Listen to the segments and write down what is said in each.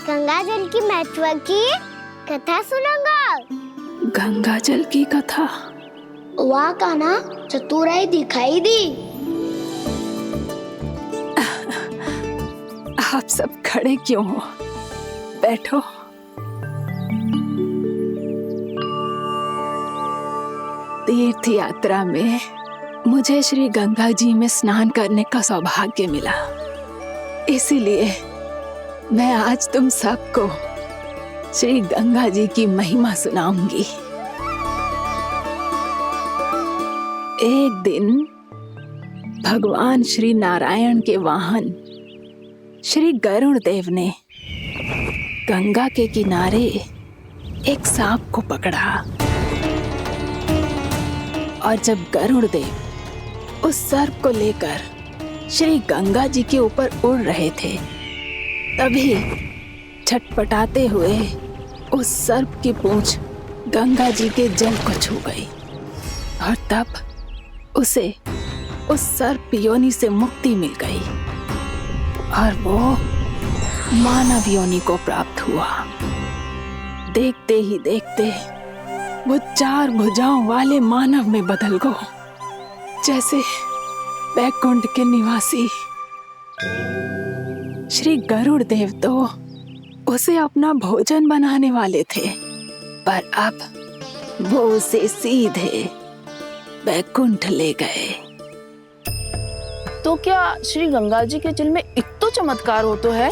गंगा जल की महत्व की कथा सुनूंगा। गंगा जल की कथा? वाह कान्हा, चतुराई दिखाई दी। आप सब खड़े क्यों हो? बैठो। तीर्थ यात्रा में मुझे श्री गंगा जी में स्नान करने का सौभाग्य मिला, इसीलिए मैं आज तुम सबको श्री गंगा जी की महिमा सुनाऊंगी। एक दिन भगवान श्री नारायण के वाहन श्री गरुड़ देव ने गंगा के किनारे एक सांप को पकड़ा और जब गरुड़ देव उस सर्प को लेकर श्री गंगा जी के ऊपर उड़ रहे थे, तभी छटपटाते हुए उस सर्प की पूंछ गंगा जी के जल को छू गई और तब उसे उस सर्प योनि से मुक्ति मिल गई और वो मानव योनि को प्राप्त हुआ। देखते ही देखते वो 4 भुजाओं वाले मानव में बदल गो, जैसे बैकुंठ के निवासी। श्री गरुड़ देव तो उसे अपना भोजन बनाने वाले थे, पर अब वो उसे सीधे बैकुंठ ले गए। तो क्या श्री गंगा जी के जल में इतना चमत्कार हो तो है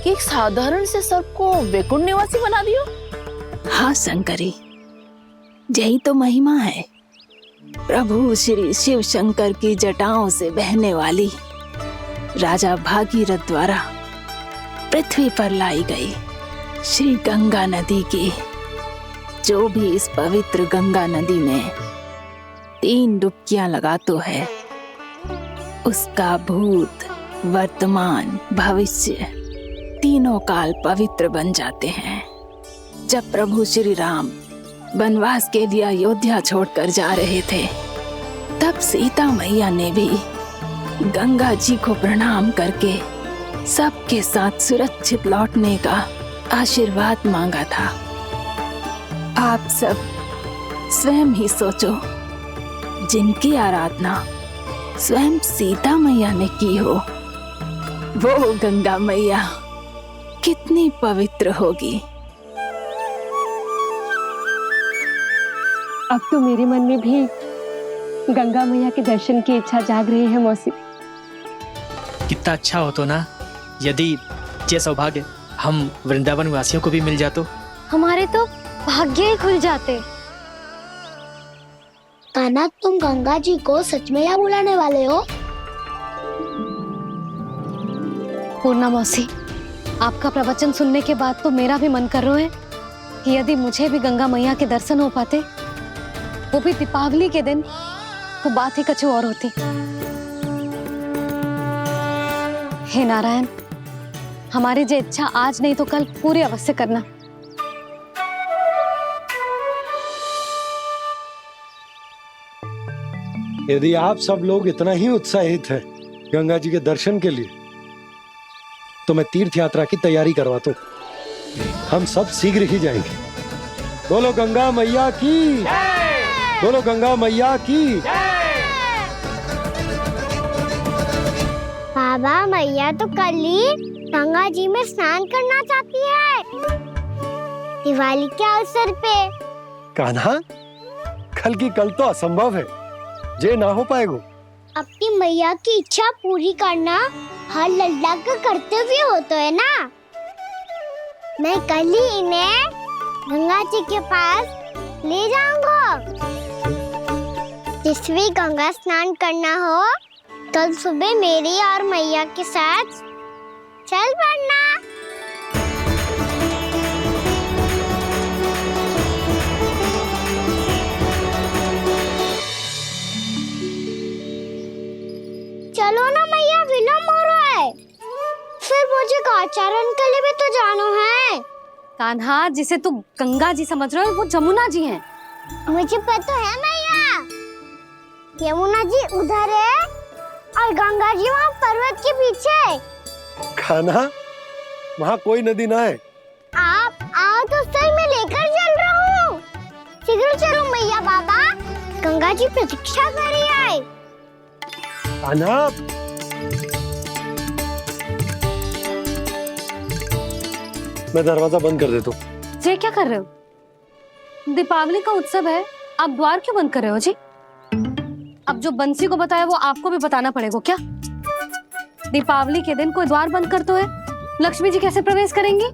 कि एक साधारण से सर्प को वैकुंठ निवासी बना दियो? हाँ शंकरी, यही तो महिमा है। प्रभु श्री शिव शंकर की जटाओं से बहने वाली राजा भागीरथ द्वारा पृथ्वी पर लाई गई श्री गंगा नदी की, जो भी इस पवित्र गंगा नदी में 3 डुबकियां लगातो है, उसका भूत, वर्तमान, भविष्य तीनों काल पवित्र बन जाते हैं। जब प्रभु श्री राम वनवास के लिए अयोध्या छोड़कर जा रहे थे, तब सीता मैया ने भी गंगा जी को प्रणाम करके सबके साथ सुरक्षित लौटने का आशीर्वाद मांगा था। आप सब स्वयं ही सोचो, जिनकी आराधना स्वयं सीता मैया ने की हो, वो गंगा मैया कितनी पवित्र होगी। अब तो मेरे मन में भी गंगा मैया के दर्शन की इच्छा जाग रही है मौसी। कितना अच्छा हो तो ना यदि ये सौभाग्य हम वृंदावन वासियों को भी मिल जातो। हमारे तो भाग्य ही खुल जाते। कान्हा, तुम गंगा जी को सच में यहाँ बुलाने वाले हो? पूर्णा मौसी, आपका प्रवचन सुनने के बाद तो मेरा भी मन कर रहा है कि यदि मुझे भी गंगा मैया के दर्शन हो पाते, वो भी दीपावली के दिन, तो बात ही कुछ और होती। हे नारायण, हमारी जो इच्छा आज नहीं तो कल पूरी अवश्य करना। यदि आप सब लोग इतना ही उत्साहित हैं गंगा जी के दर्शन के लिए, तो मैं तीर्थ यात्रा की तैयारी करवाता हूँ। हम सब शीघ्र ही जाएंगे। बोलो गंगा मैया की, बोलो गंगा मैया की। बाबा, मैया तो कल ही गंगा जी में स्नान करना चाहती है, दिवाली के अवसर पे। कान्हा, कल की कल तो असंभव है, जे ना हो पाएगा। अपनी मैया की इच्छा पूरी करना हर लल्ला का कर्तव्य होता है ना। मैं कल ही इन्हें गंगा जी के पास ले जाऊंगा। जिस भी गंगा स्नान करना हो, कल सुबह मेरी और मैया के साथ चल पड़ना। चलो ना मैया, विलम्ब हो रहा है। फिर मुझे गौचारण के लिए भी तो जाना है। कान्हा, जिसे तू गंगा जी समझ रहा है, वो जमुना जी हैं। मुझे पता है मैया, यमुना जी उधर है और गंगा जी वहाँ पर्वत के पीछे। कान्हा, वहाँ कोई नदी ना है, आप आओ तो सही, मैं लेकर चल रहा हूँ। शीघ्र चलो मैया बाबा, गंगा जी प्रतीक्षा कर रही है। कान्हा, मैं दरवाजा बंद कर देता हूँ। ये क्या कर रहे हो? दीपावली का उत्सव है, आप द्वार क्यों बंद कर रहे हो जी? अब जो बंसी को बताया वो आपको भी बताना पड़ेगा क्या? दीपावली के दिन कोई द्वार बंद कर तो है, लक्ष्मी जी कैसे प्रवेश करेंगी?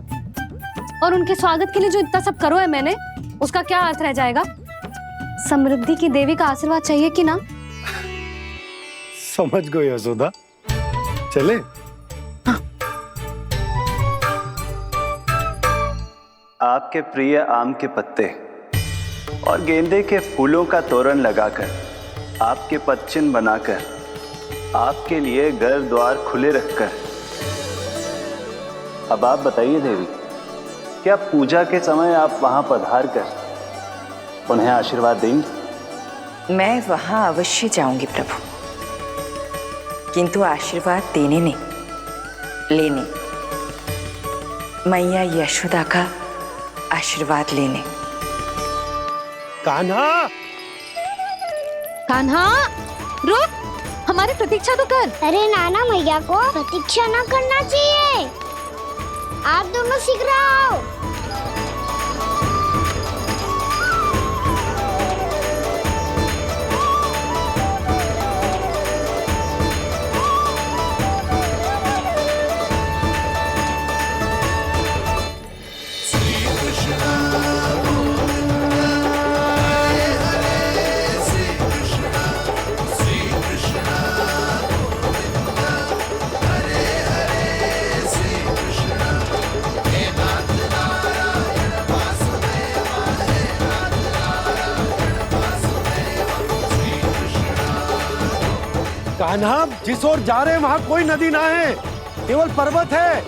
और उनके स्वागत के लिए जो इतना सब करो है मैंने, उसका क्या अर्थ रह जाएगा? समृद्धि की देवी का आशीर्वाद चाहिए कि ना? समझ गई यशोदा, चले। आपके प्रिय आम के पत्ते और गेंदे के फूलों का तोरण लगाकर, आपके पदचिन्ह बनाकर, आपके लिए घर द्वार खुले रखकर, अब आप बताइए देवी, क्या पूजा के समय आप वहां पधार कर उन्हें आशीर्वाद देंगी? मैं वहां अवश्य जाऊंगी प्रभु, किंतु आशीर्वाद देने नहीं, लेने, मैया यशोदा का आशीर्वाद लेने। कान्हा, कान्हा रुक, हमारी प्रतीक्षा तो कर। अरे नाना, मैया को प्रतीक्षा न करना चाहिए। आप दोनों शीघ्र आओ। कान्हा, जिस ओर जा रहे हैं वहां कोई नदी ना है, केवल पर्वत है।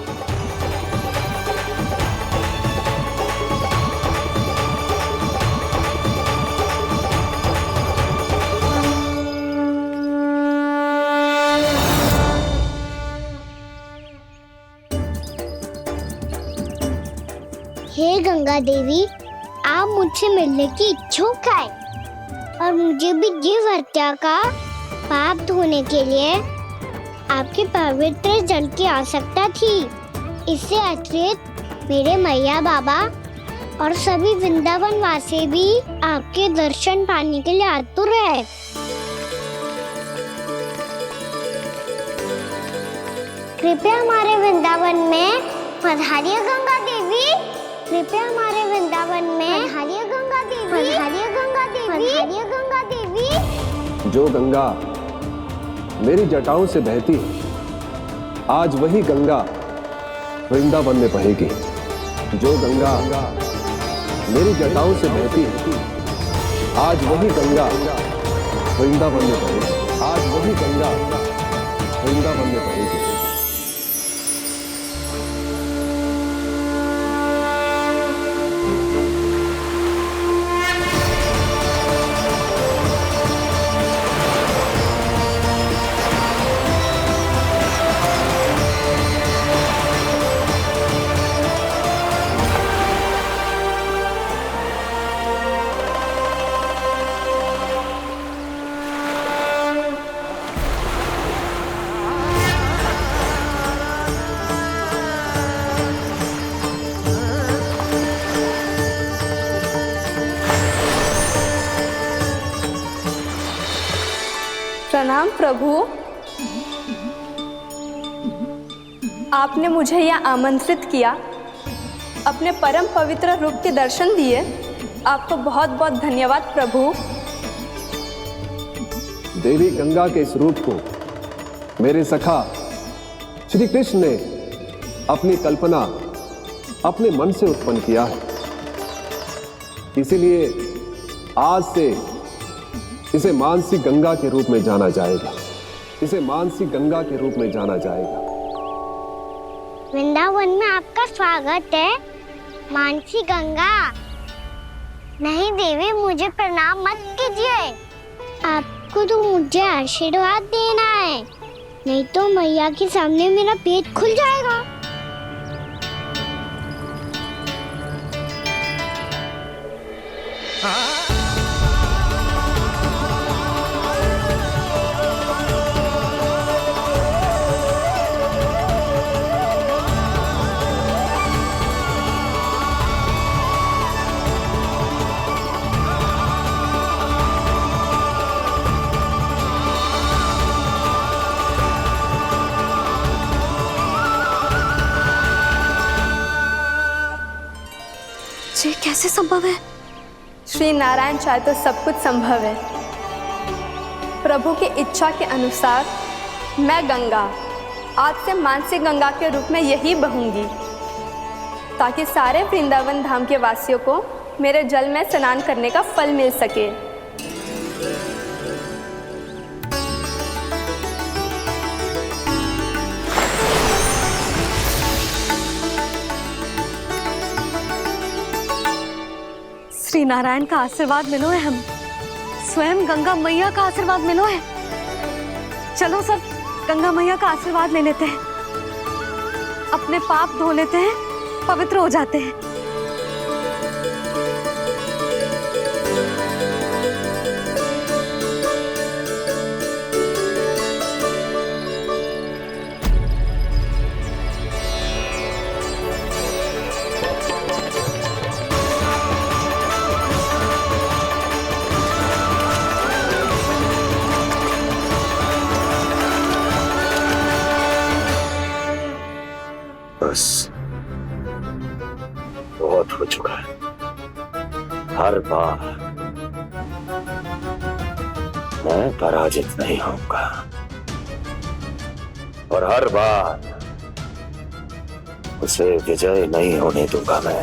हे गंगा देवी, आप मुझसे मिलने की इच्छुक है और मुझे भी जीव हत्या का पाप धोने के लिए आपके पवित्र जल की आवश्यकता थी। इससे अतिरिक्त मेरे मैया बाबा और सभी वृंदावन वासी भी आपके दर्शन पाने के लिए आतुर है। कृपया हमारे वृंदावन में पधारिए गंगा देवी। कृपया हमारे वृंदावन में पधारिए गंगा देवी। पधारिए गंगा देवी। पधारिए गंगा देवी। जो गंगा मेरी जटाओं से बहती है, आज वही गंगा वृंदावन में बहेगी। जो गंगा मेरी जटाओं से बहती है, आज वही गंगा वृंदावन में बहेगी। आज वही गंगा वृंदावन में बहेगी। प्रणाम प्रभु, आपने मुझे यहाँ आमंत्रित किया, अपने परम पवित्र रूप के दर्शन दिए, आपको बहुत बहुत धन्यवाद प्रभु। देवी गंगा के इस रूप को मेरे सखा श्री कृष्ण ने अपनी कल्पना अपने मन से उत्पन्न किया है, इसीलिए आज से इसे मानसी गंगा के रूप में जाना जाएगा। इसे मानसी गंगा के रूप में जाना जाएगा। वृंदावन में आपका स्वागत है मानसी गंगा। नहीं देवी, मुझे प्रणाम मत कीजिए। आपको तो मुझे आशीर्वाद देना है, नहीं तो मैया के सामने मेरा पेट खुल जाएगा। ये कैसे संभव है? श्री नारायण चाहे तो सब कुछ संभव है। प्रभु की इच्छा के अनुसार मैं गंगा आज से मानसी गंगा के रूप में यही बहूंगी, ताकि सारे वृंदावन धाम के वासियों को मेरे जल में स्नान करने का फल मिल सके। श्री नारायण का आशीर्वाद मिलो है, हम स्वयं गंगा मैया का आशीर्वाद मिलो है। चलो सब गंगा मैया का आशीर्वाद ले लेते हैं, अपने पाप धो लेते हैं, पवित्र हो जाते हैं। बस बहुत हो चुका है। हर बार मैं पराजित नहीं होऊंगा और हर बार उसे विजय नहीं होने दूंगा मैं।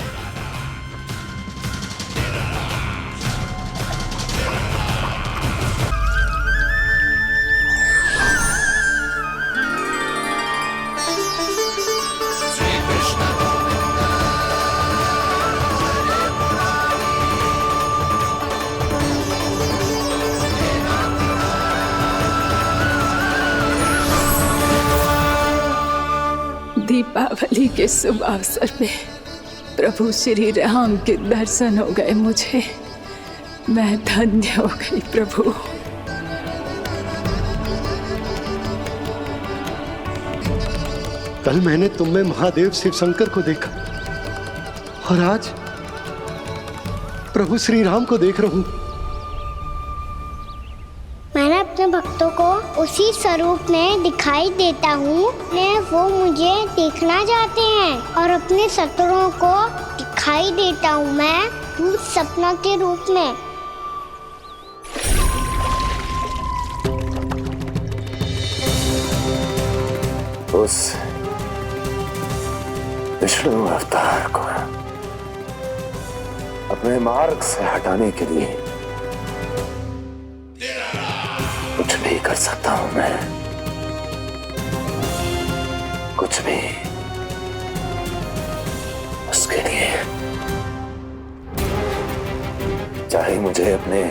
दीपावली के शुभ अवसर पे प्रभु श्री राम के दर्शन हो गए मुझे। मैं धन्य हो गई प्रभु। कल मैंने तुम में महादेव शिव शंकर को देखा और आज प्रभु श्री राम को देख रहा हूं। मैंने अपने भक्तों को उसी स्वरूप में दिखाई देता हूँ, वो मुझे देखना चाहते हैं और अपने शत्रुओं को दिखाई देता हूँ मैं भूत सपना के रूप में। उस विष्णु अवतार को अपने मार्ग से हटाने के लिए कुछ भी कर सकता हूं मैं, कुछ भी। उसके लिए चाहे मुझे अपने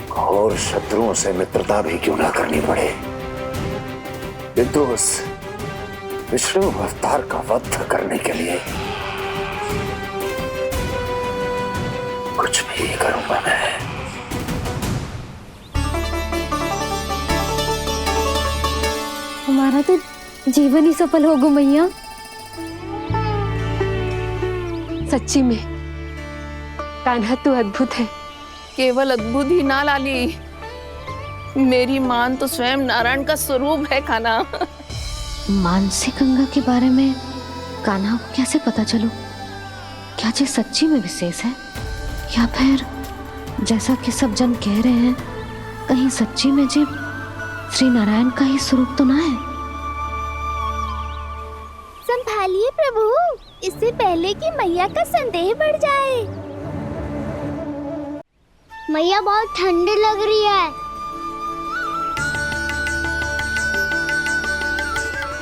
घोर शत्रुओं से मित्रता भी क्यों ना करनी पड़े, किंतु उस विष्णु अवतार का वध करने के लिए कुछ भी करूंगा मैं। हमारा तो जीवन ही सफल होगा मैया। सच्ची में कान्हा तू अद्भुत है। केवल अद्भुत ही ना लाली, मेरी मान तो स्वयं नारायण का स्वरूप है कान्हा। मानसी गंगा के बारे में कान्हा को कैसे पता चलू? क्या ये सच्ची में विशेष है या फिर जैसा कि सब जन कह रहे हैं, कहीं सच्ची में जी श्री नारायण का ही स्वरूप तो ना है? संभालिए प्रभु, इससे पहले कि मैया का संदेह बढ़ जाए। मैया बहुत ठंडी लग रही है,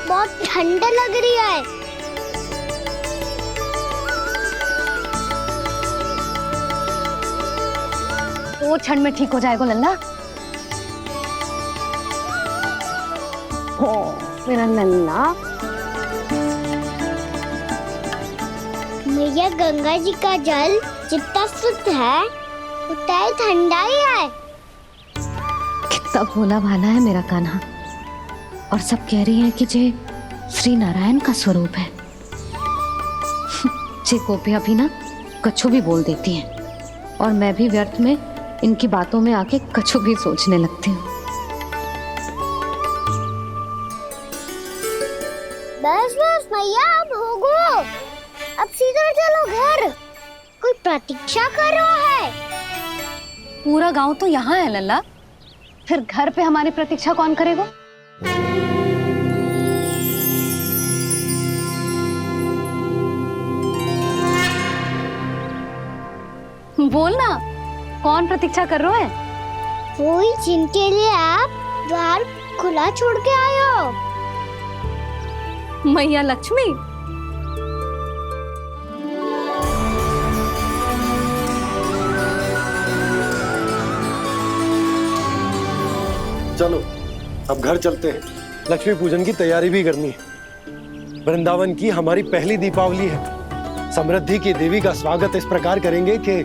बहुत ठंडा लग रही है। वो क्षण में ठीक हो जाएगा लल्ला। मेरा लल्ला। मैया गंगा जी का जल जितना शुद्ध है उतना ही ठंडा ही है। कितना भोला भाला है मेरा कान्हा। और सब कह रही हैं कि ये श्री नारायण का स्वरूप है। ये गोपियां भी ना कछु भी बोल देती हैं और मैं भी व्यर्थ में इनकी बातों में आके कछु भी सोचने लगती हूँ। बस बस मैया, अब हो गो। अब सीधा चलो घर। कोई प्रतीक्षा कर रहा है। पूरा गांव तो यहाँ है लल्ला, फिर घर पे हमारी प्रतीक्षा कौन करेगा? बोल ना, कौन प्रतीक्षा कर रहा है? वही जिनके लिए आप द्वार खुला छोड़ के आए हो। मैया लक्ष्मी। चलो अब घर चलते हैं। लक्ष्मी पूजन की तैयारी भी करनी है। वृंदावन की हमारी पहली दीपावली है। समृद्धि की देवी का स्वागत इस प्रकार करेंगे कि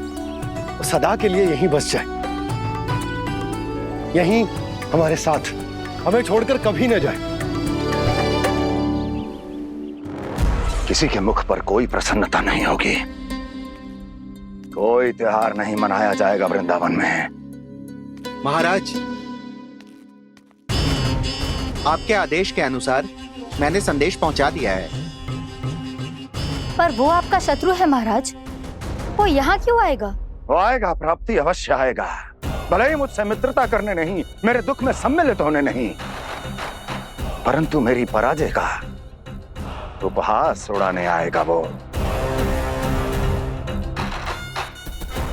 सदा के लिए यहीं बस जाए, यहीं हमारे साथ, हमें छोड़कर कभी न जाए। किसी के मुख पर कोई प्रसन्नता नहीं होगी, कोई त्योहार नहीं मनाया जाएगा वृंदावन में। महाराज, आपके आदेश के अनुसार मैंने संदेश पहुंचा दिया है। पर वो आपका शत्रु है महाराज, वो यहाँ क्यों आएगा? वो आएगा, प्राप्ति अवश्य आएगा। भले ही मुझसे मित्रता करने नहीं, मेरे दुख में सम्मिलित होने नहीं, परंतु मेरी पराजय का उपहास उड़ाने आएगा वो।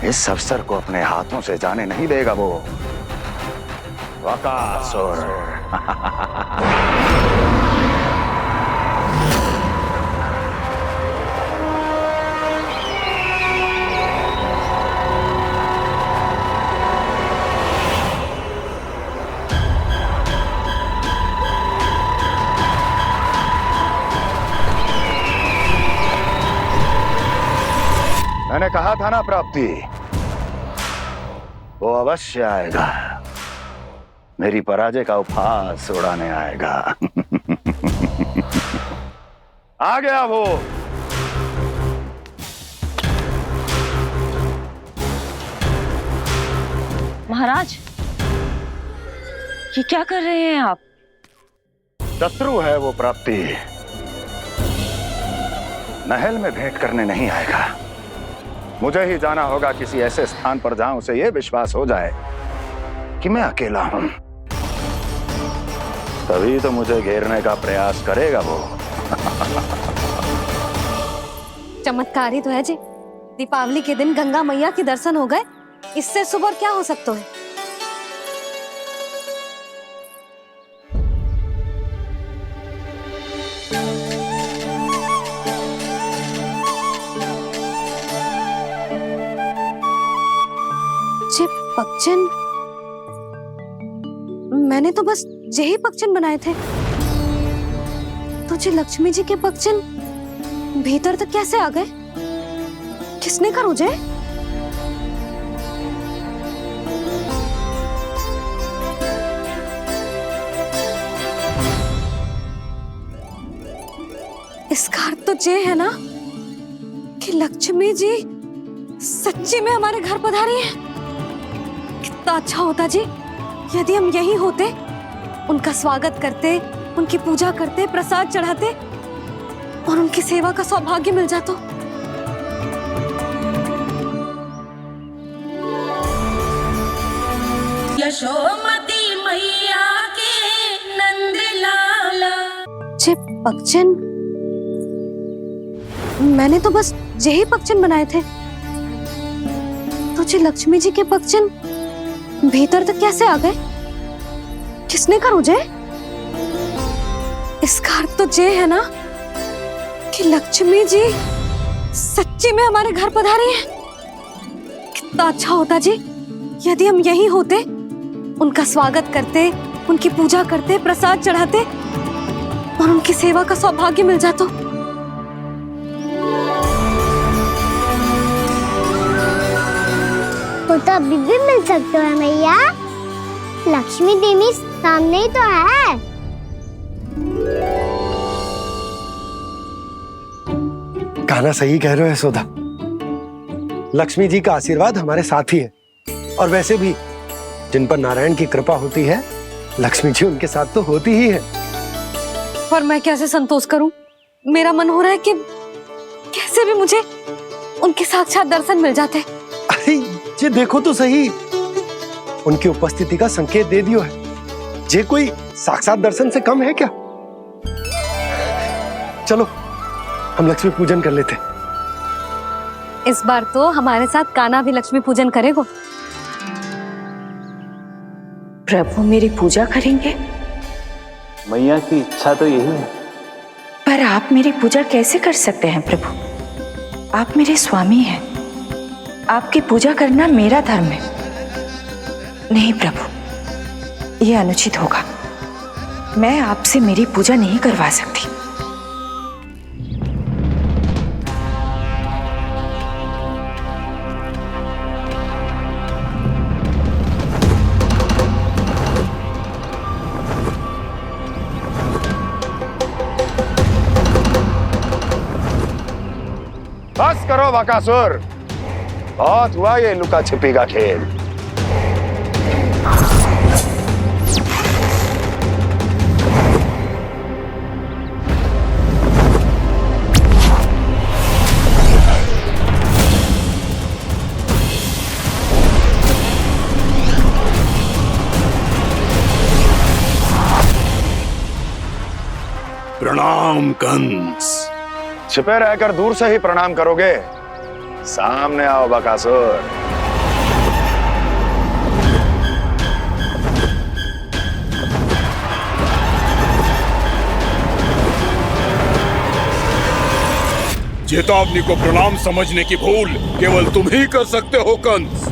इस अवसर को अपने हाथों से जाने नहीं देगा वो। वकासुर। मैंने कहा था ना प्राप्ति, वो अवश्य आएगा, मेरी पराजय का उपहास उड़ाने आएगा। आ गया वो। महाराज, ये क्या कर रहे हैं आप? शत्रु है वो प्राप्ति, महल में भेंट करने नहीं आएगा। मुझे ही जाना होगा किसी ऐसे स्थान पर जहां उसे यह विश्वास हो जाए कि मैं अकेला हूं, तभी तो मुझे घेरने का प्रयास करेगा वो। चमत्कारी तो है जी। दीपावली के दिन गंगा मैया के दर्शन हो गए, इससे सुपर क्या हो सकता है? पक्षन, मैंने तो बस यही पक्षन बनाए थे। तुझे लक्ष्मी जी के पक्षन भीतर तक कैसे आ गए? किसने कर मुझे? इसका अर्थ तो ये है ना कि लक्ष्मी जी सच्ची में हमारे घर पधारी है। कितना अच्छा होता जी यदि हम यहीं होते, उनका स्वागत करते, उनकी पूजा करते, प्रसाद चढ़ाते और उनकी सेवा का सौभाग्य मिल जाता। यशोमती मैया के नंद लाला। जे पक्षन, मैंने तो बस यही पक्षन बनाए थे। तुझे लक्ष्मी जी के पक्षन भीतर तक कैसे आ गए? किसने कर मुझे? इसका अर्थ तो ये है ना कि लक्ष्मी जी सच्ची में हमारे घर पधारी है। कितना अच्छा होता जी यदि हम यहीं होते, उनका स्वागत करते, उनकी पूजा करते, प्रसाद चढ़ाते और उनकी सेवा का सौभाग्य मिल जाता। वो तो तो अभी भी मिल सकते हो मैया। लक्ष्मी देवी सामने ही तो है। कहना सही कह रहे हो यशोदा। लक्ष्मी जी का आशीर्वाद हमारे साथ ही है, और वैसे भी जिन पर नारायण की कृपा होती है, लक्ष्मी जी उनके साथ तो होती ही है। पर मैं कैसे संतोष करूं? मेरा मन हो रहा है कि कैसे भी मुझे उनके साक्षात दर्शन मिल जाते। अरे ये देखो तो सही, उनकी उपस्थिति का संकेत दे दियो है। ये कोई साक्षात दर्शन से कम है क्या? चलो हम लक्ष्मी पूजन कर लेते। इस बार तो हमारे साथ कान्हा भी लक्ष्मी पूजन करेगा। प्रभु मेरी पूजा करेंगे? मैया की इच्छा तो यही है। पर आप मेरी पूजा कैसे कर सकते हैं प्रभु? आप मेरे स्वामी हैं। आपकी पूजा करना मेरा धर्म है। नहीं प्रभु, यह अनुचित होगा। मैं आपसे मेरी पूजा नहीं करवा सकती। बस करो बकासुर, बहुत हुआ ये लुका छिपी का खेल। प्रणाम कंस। छिपे रहकर दूर से ही प्रणाम करोगे? सामने आओ बकासुर। चेतावनी को प्रणाम समझने की भूल केवल तुम ही कर सकते हो कंस।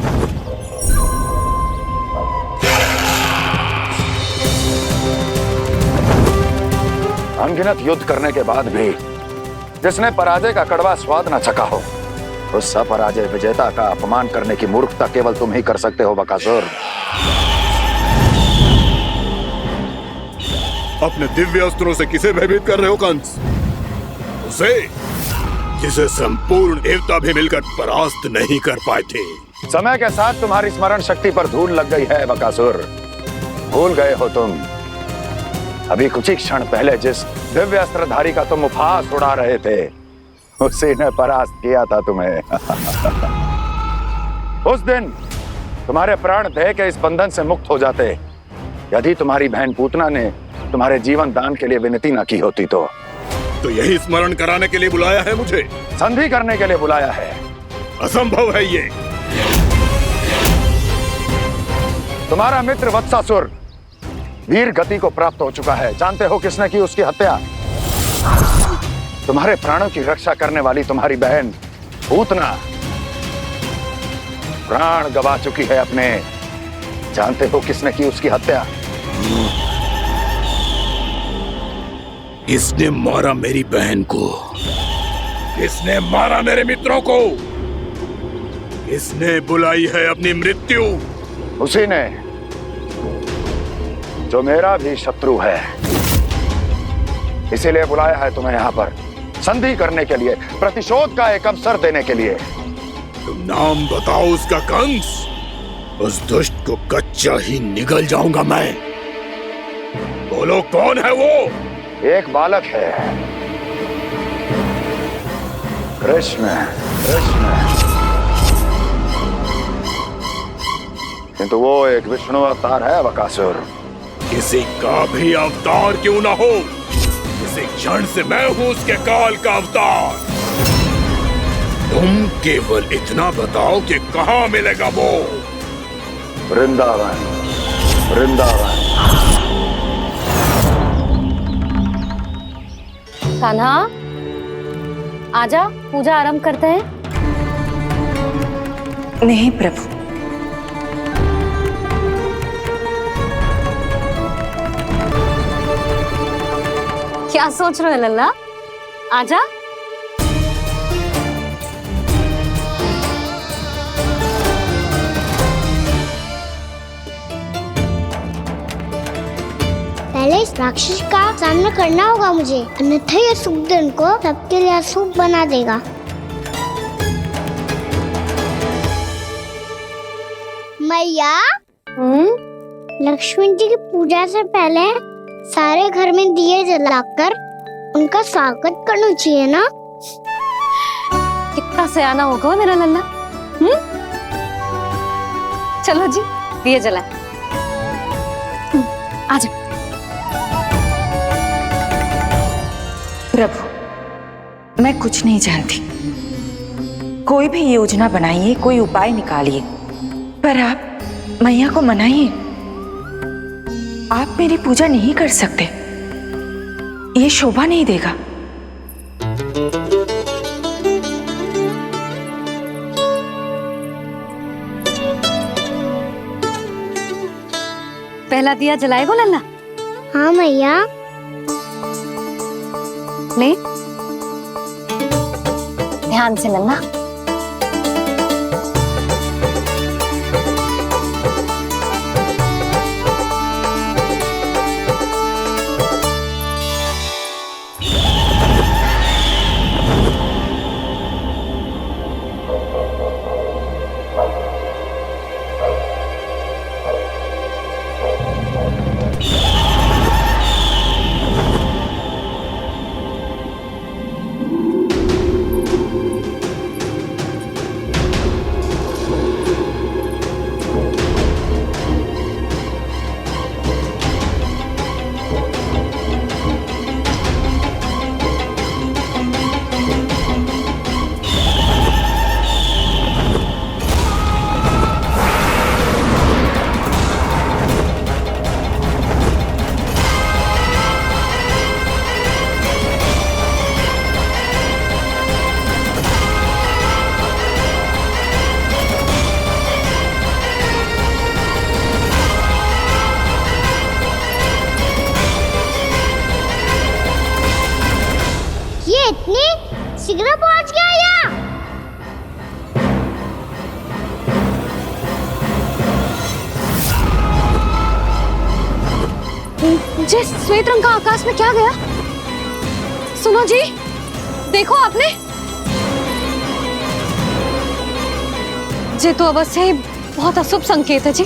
अनगिनत युद्ध करने के बाद भी जिसने पराजय का कड़वा स्वाद न चखा हो, उस अपराजय विजेता का अपमान करने की मूर्खता केवल तुम ही कर सकते हो बकासुर। अपने दिव्य अस्त्रों से किसे भयभीत कर रहे हो कंस? उसे जिसे संपूर्ण देवता भी मिलकर परास्त नहीं कर पाए थे। समय के साथ तुम्हारी स्मरण शक्ति पर धूल लग गई है बकासुर। भूल गए हो तुम अभी कुछ ही क्षण पहले जिस दिव्य अस्त्रधारी का तुम उपहास उड़ा रहे थे, उसी ने परास्त किया था तुम्हें। उस दिन तुम्हारे प्राण देह के इस बंधन से मुक्त हो जाते यदि तुम्हारी बहन पूतना ने तुम्हारे जीवन दान के लिए विनती न की होती तो यही स्मरण कराने के लिए बुलाया है मुझे? संधि करने के लिए बुलाया है। असंभव है ये। तुम्हारा मित्र वत्सासुर वीर गति को प्राप्त हो चुका है। जानते हो किसने की उसकी हत्या? तुम्हारे प्राणों की रक्षा करने वाली तुम्हारी बहन पूतना प्राण गवा चुकी है अपने। जानते हो किसने की उसकी हत्या? किसने मारा मेरी बहन को? किसने मारा मेरे मित्रों को? किसने बुलाई है अपनी मृत्यु? उसी ने जो मेरा भी शत्रु है। इसीलिए बुलाया है तुम्हें यहाँ पर संधि करने के लिए, प्रतिशोध का एक अवसर देने के लिए। तुम नाम बताओ उसका कंस। उस दुष्ट को कच्चा ही निगल जाऊंगा मैं। बोलो कौन है वो? एक बालक है, कृष्ण। किंतु वो एक विष्णु अवतार है बकासुर। किसी का भी अवतार क्यों ना हो, इसी क्षण से मैं हूं उसके काल का अवतार। तुम केवल इतना बताओ कि कहां मिलेगा वो? वृंदावन। कान्हा, आजा, पूजा आरंभ करते हैं। नहीं प्रभु, क्या सोच रहे हो लल्ला? आजा। राक्षस का सामना करना होगा मुझे, अन्यथा ये शुभ दिन को सबके लिए अशुभ बना देगा। मैया, लक्ष्मी जी की पूजा से पहले सारे घर में दिए जलाकर उनका स्वागत करना चाहिए ना। कितना सयाना होगा मेरा लल्ला। चलो जी, दिए जलाए। आ जाओ। प्रभु, मैं कुछ नहीं जानती। कोई भी योजना बनाइए, कोई उपाय निकालिए, पर आप मैया को मनाइए। आप मेरी पूजा नहीं कर सकते, ये शोभा नहीं देगा। पहला दिया जलाएगो लल्ला? हाँ मैया। ले, ध्यान से लल्ला। शीघ्र पहुंच गया यहाँ। जे श्वेत रंग का आकाश में क्या गया? सुनो जी, देखो आपने, जे तो अवश्य ही बहुत अशुभ संकेत है जी।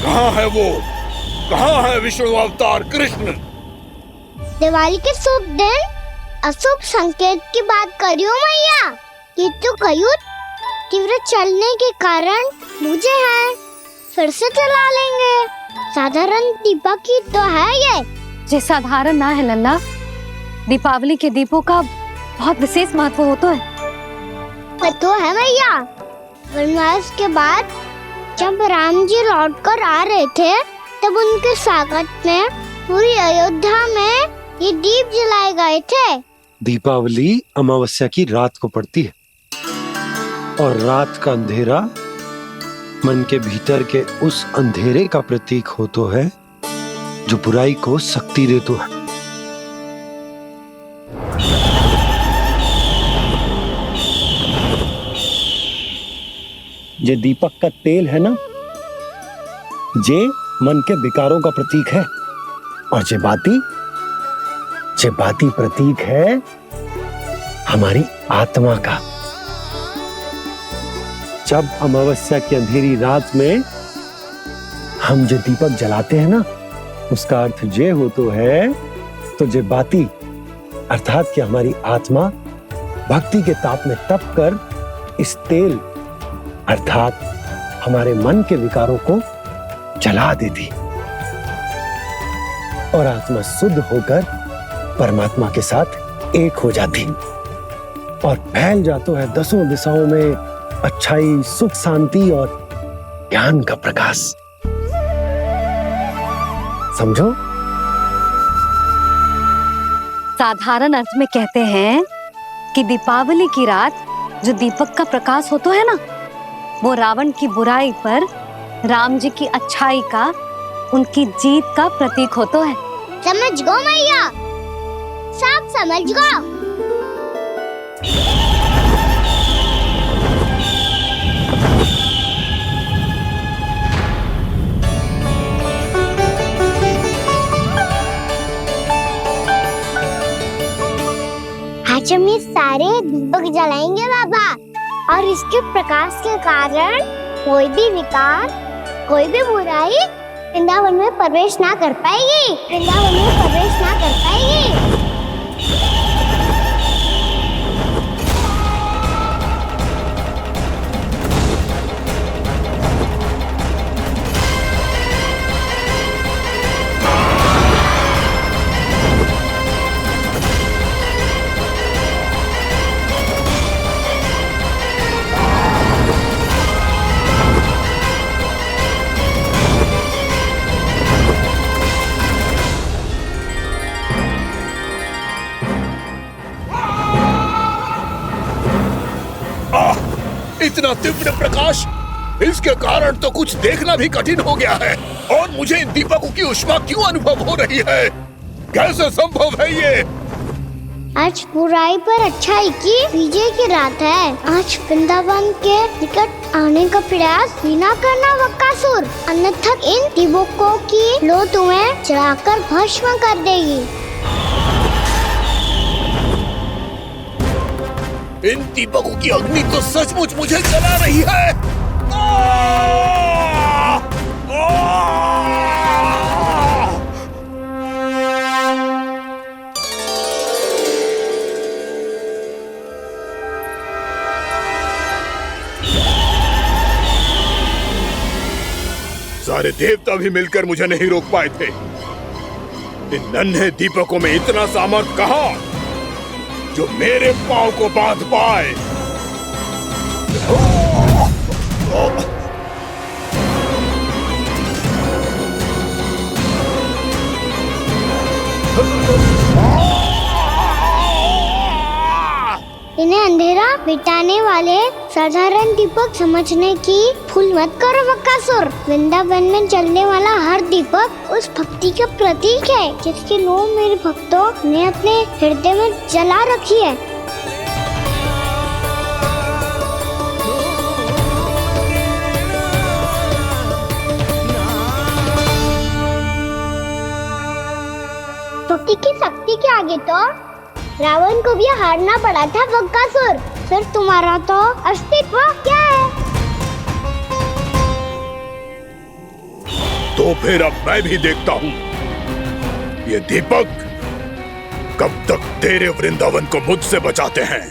कहाँ है वो? कहाँ है विष्णु अवतार कृष्ण? दिवाली के शुभ दिन अशुभ संकेत की बात कर रही हूँ मैया। ये तो कयूत तीव्र चलने के कारण मुझे है, फिर से चला लेंगे। साधारण दीपक ही तो है ये साधारण ना है लल्ला, दीपावली के दीपों का बहुत विशेष महत्व होता है। तो है मैया, वनवास के बाद जब राम जी लौट कर आ रहे थे तब उनके स्वागत में पूरी अयोध्या में ये दीप जलाए गए थे। दीपावली अमावस्या की रात को पड़ती है और रात का अंधेरा मन के भीतर के उस अंधेरे का प्रतीक हो तो है जो बुराई को शक्ति दे तो है। ये दीपक का तेल है ना, जे मन के विकारों का प्रतीक है, और जे बाती प्रतीक है हमारी आत्मा का। जब अमावस्या की अंधेरी रात में हम जो दीपक जलाते हैं ना, उसका अर्थ ये हो तो है, तो जे बाती अर्थात कि हमारी आत्मा भक्ति के ताप में तप कर इस तेल अर्थात हमारे मन के विकारों को जला देती और आत्मा शुद्ध होकर परमात्मा के साथ एक हो जाती और फैल जाता है दसों दिशाओं में अच्छाई, सुख, शांति और ज्ञान का प्रकाश। समझो? साधारण अर्थ में कहते हैं कि दीपावली की रात जो दीपक का प्रकाश होता है ना, वो रावण की बुराई पर राम जी की अच्छाई का, उनकी जीत का प्रतीक होता है। समझ गो मैया, सब समझ गो। आज हम ये सारे दीपक जलाएंगे बाबा, और इसके प्रकाश के कारण कोई भी विकार, कोई भी बुराई वृंदावन में प्रवेश ना कर पाएगी, वृंदावन में प्रवेश ना कर पाएगी। इतना तीव्र प्रकाश, इसके कारण तो कुछ देखना भी कठिन हो गया है। और मुझे इन दीपकों की उष्मा क्यों अनुभव हो रही है? कैसे संभव है ये? आज बुराई पर अच्छाई की विजय की रात है। आज वृंदावन के निकट आने का प्रयास भी ना करना बकासुर, अन्यथा इन दीपकों की लो तुम्हें जलाकर भस्म कर देगी। इन दीपकों की अग्नि तो सचमुच मुझे जला रही है। सारे देवता भी मिलकर मुझे नहीं रोक पाए थे। इन नन्हे दीपकों में इतना सामर्थ्य कहां जो मेरे पांव को बांध पाए। इन्हें अंधेरा मिटाने वाले साधारण दीपक समझने की भूल मत करो बकासुर। वृंदावन में जलने वाला हर दीपक उस भक्ति का प्रतीक है जिसकी लो मेरे भक्तों ने अपने हृदय में जला रखी है। भक्ति की शक्ति के आगे तो रावण को भी हारना पड़ा था बकासुर। फिर तुम्हारा तो अस्तित्व क्या है? तो फिर अब मैं भी देखता हूँ ये दीपक कब तक तेरे वृंदावन को मुझसे बचाते हैं।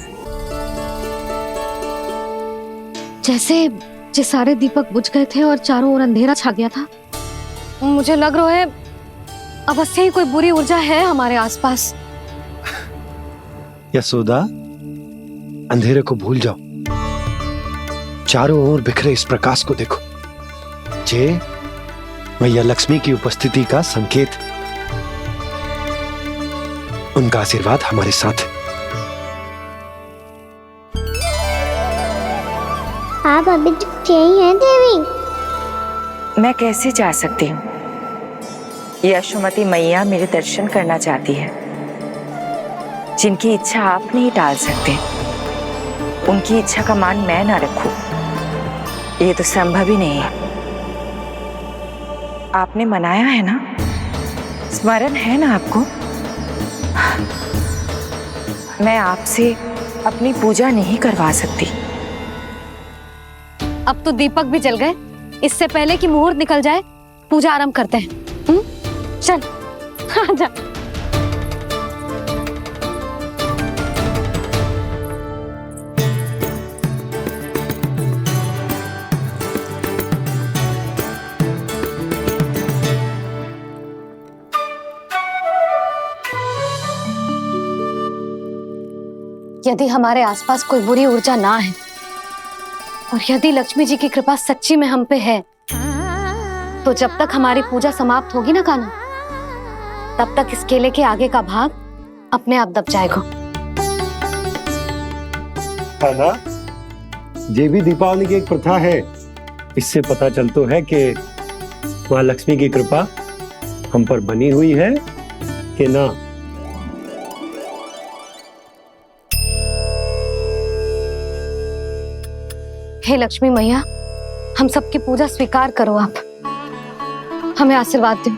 जैसे ये सारे दीपक बुझ गए थे और चारों ओर अंधेरा छा गया था, मुझे लग रहा है अवश्य ही कोई बुरी ऊर्जा है हमारे आसपास। यशोदा, अंधेरे को भूल जाओ, चारों ओर बिखरे इस प्रकाश को देखो। जे मैया लक्ष्मी की उपस्थिति का संकेत, उनका आशीर्वाद हमारे साथ है। आप अभी तक यही हैं देवी? मैं कैसे जा सकती हूँ? यशोमती मैया मेरे दर्शन करना चाहती है। जिनकी इच्छा आप नहीं टाल सकते, उनकी इच्छा का मान मैं ना रखूं, ये तो संभव ही नहीं है। आपने मनाया है ना, स्मरण है ना आपको? मैं आपसे अपनी पूजा नहीं करवा सकती। अब तो दीपक भी जल गए, इससे पहले कि मुहूर्त निकल जाए पूजा आरंभ करते हैं। चल आजा। यदि हमारे आसपास कोई बुरी ऊर्जा ना है और यदि लक्ष्मी जी की कृपा सच्ची में हम पे है, तो जब तक हमारी पूजा समाप्त होगी ना कान्हा, तब तक इस केले के आगे का भाग अपने आप दब जाएगा। ना, ये भी दीपावली की एक प्रथा है। इससे पता चलता है कि माँ लक्ष्मी की कृपा हम पर बनी हुई है कि ना। हे लक्ष्मी मैया, हम सबकी पूजा स्वीकार करो, आप हमें आशीर्वाद दो।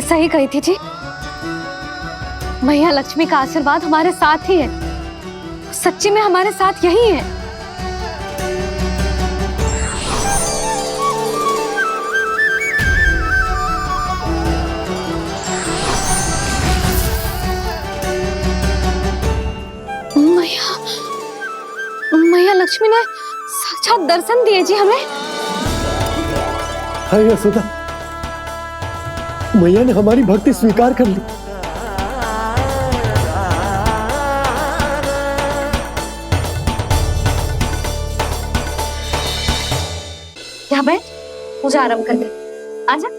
सही कही थी जी, मैया लक्ष्मी का आशीर्वाद हमारे साथ ही है, सच्ची में हमारे साथ यही है। मैया लक्ष्मी ने साक्षात दर्शन दिए जी हमें। हाय यशोदा, मैया ने हमारी भक्ति स्वीकार कर ली। क्या बैठ, पूजा आरंभ कर दे, आजा।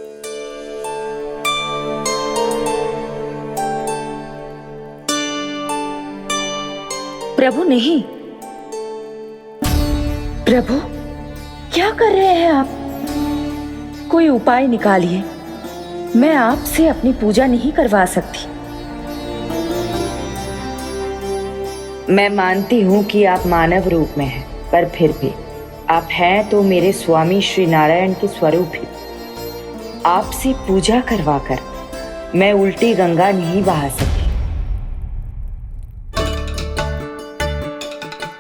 प्रभु नहीं, प्रभु क्या कर रहे हैं आप? कोई उपाय निकालिए, मैं आपसे अपनी पूजा नहीं करवा सकती। मैं मानती हूँ कि आप मानव रूप में हैं, पर फिर भी आप हैं तो मेरे स्वामी श्री नारायण के स्वरूप ही। आपसे पूजा करवाकर मैं उल्टी गंगा नहीं बहा सकती।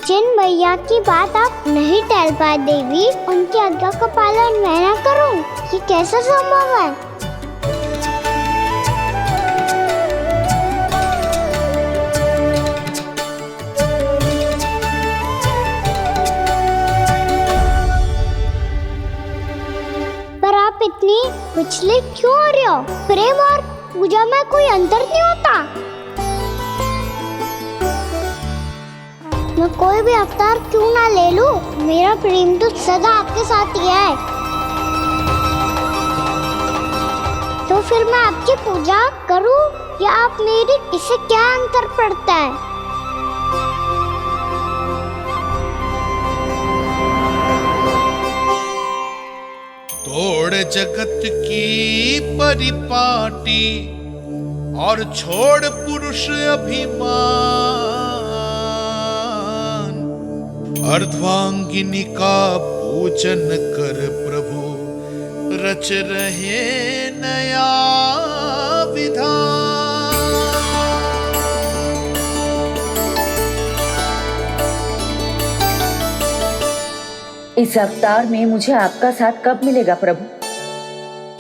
जिन मैया की बात आप नहीं टल पाए देवी, उनकी आज्ञा का पालन मैं ना करूं, ये कैसा संभव है? पर आप इतनी विचलित क्यों हो रहे हो? प्रेम और पूजा में कोई अंतर नहीं होता। मैं कोई भी अवतार क्यों ना ले लूं, मेरा प्रेम तो सदा आपके साथ ही है। तो फिर मैं आपकी पूजा करूं या आप मेरी, इससे क्या अंतर पड़ता है? तोड़ जगत की परिपाटी और छोड़ पुरुष अभिमान, अर्धांगिनी का पूजन कर प्रभु रच रहे नया विधान। इस अवतार में मुझे आपका साथ कब मिलेगा प्रभु?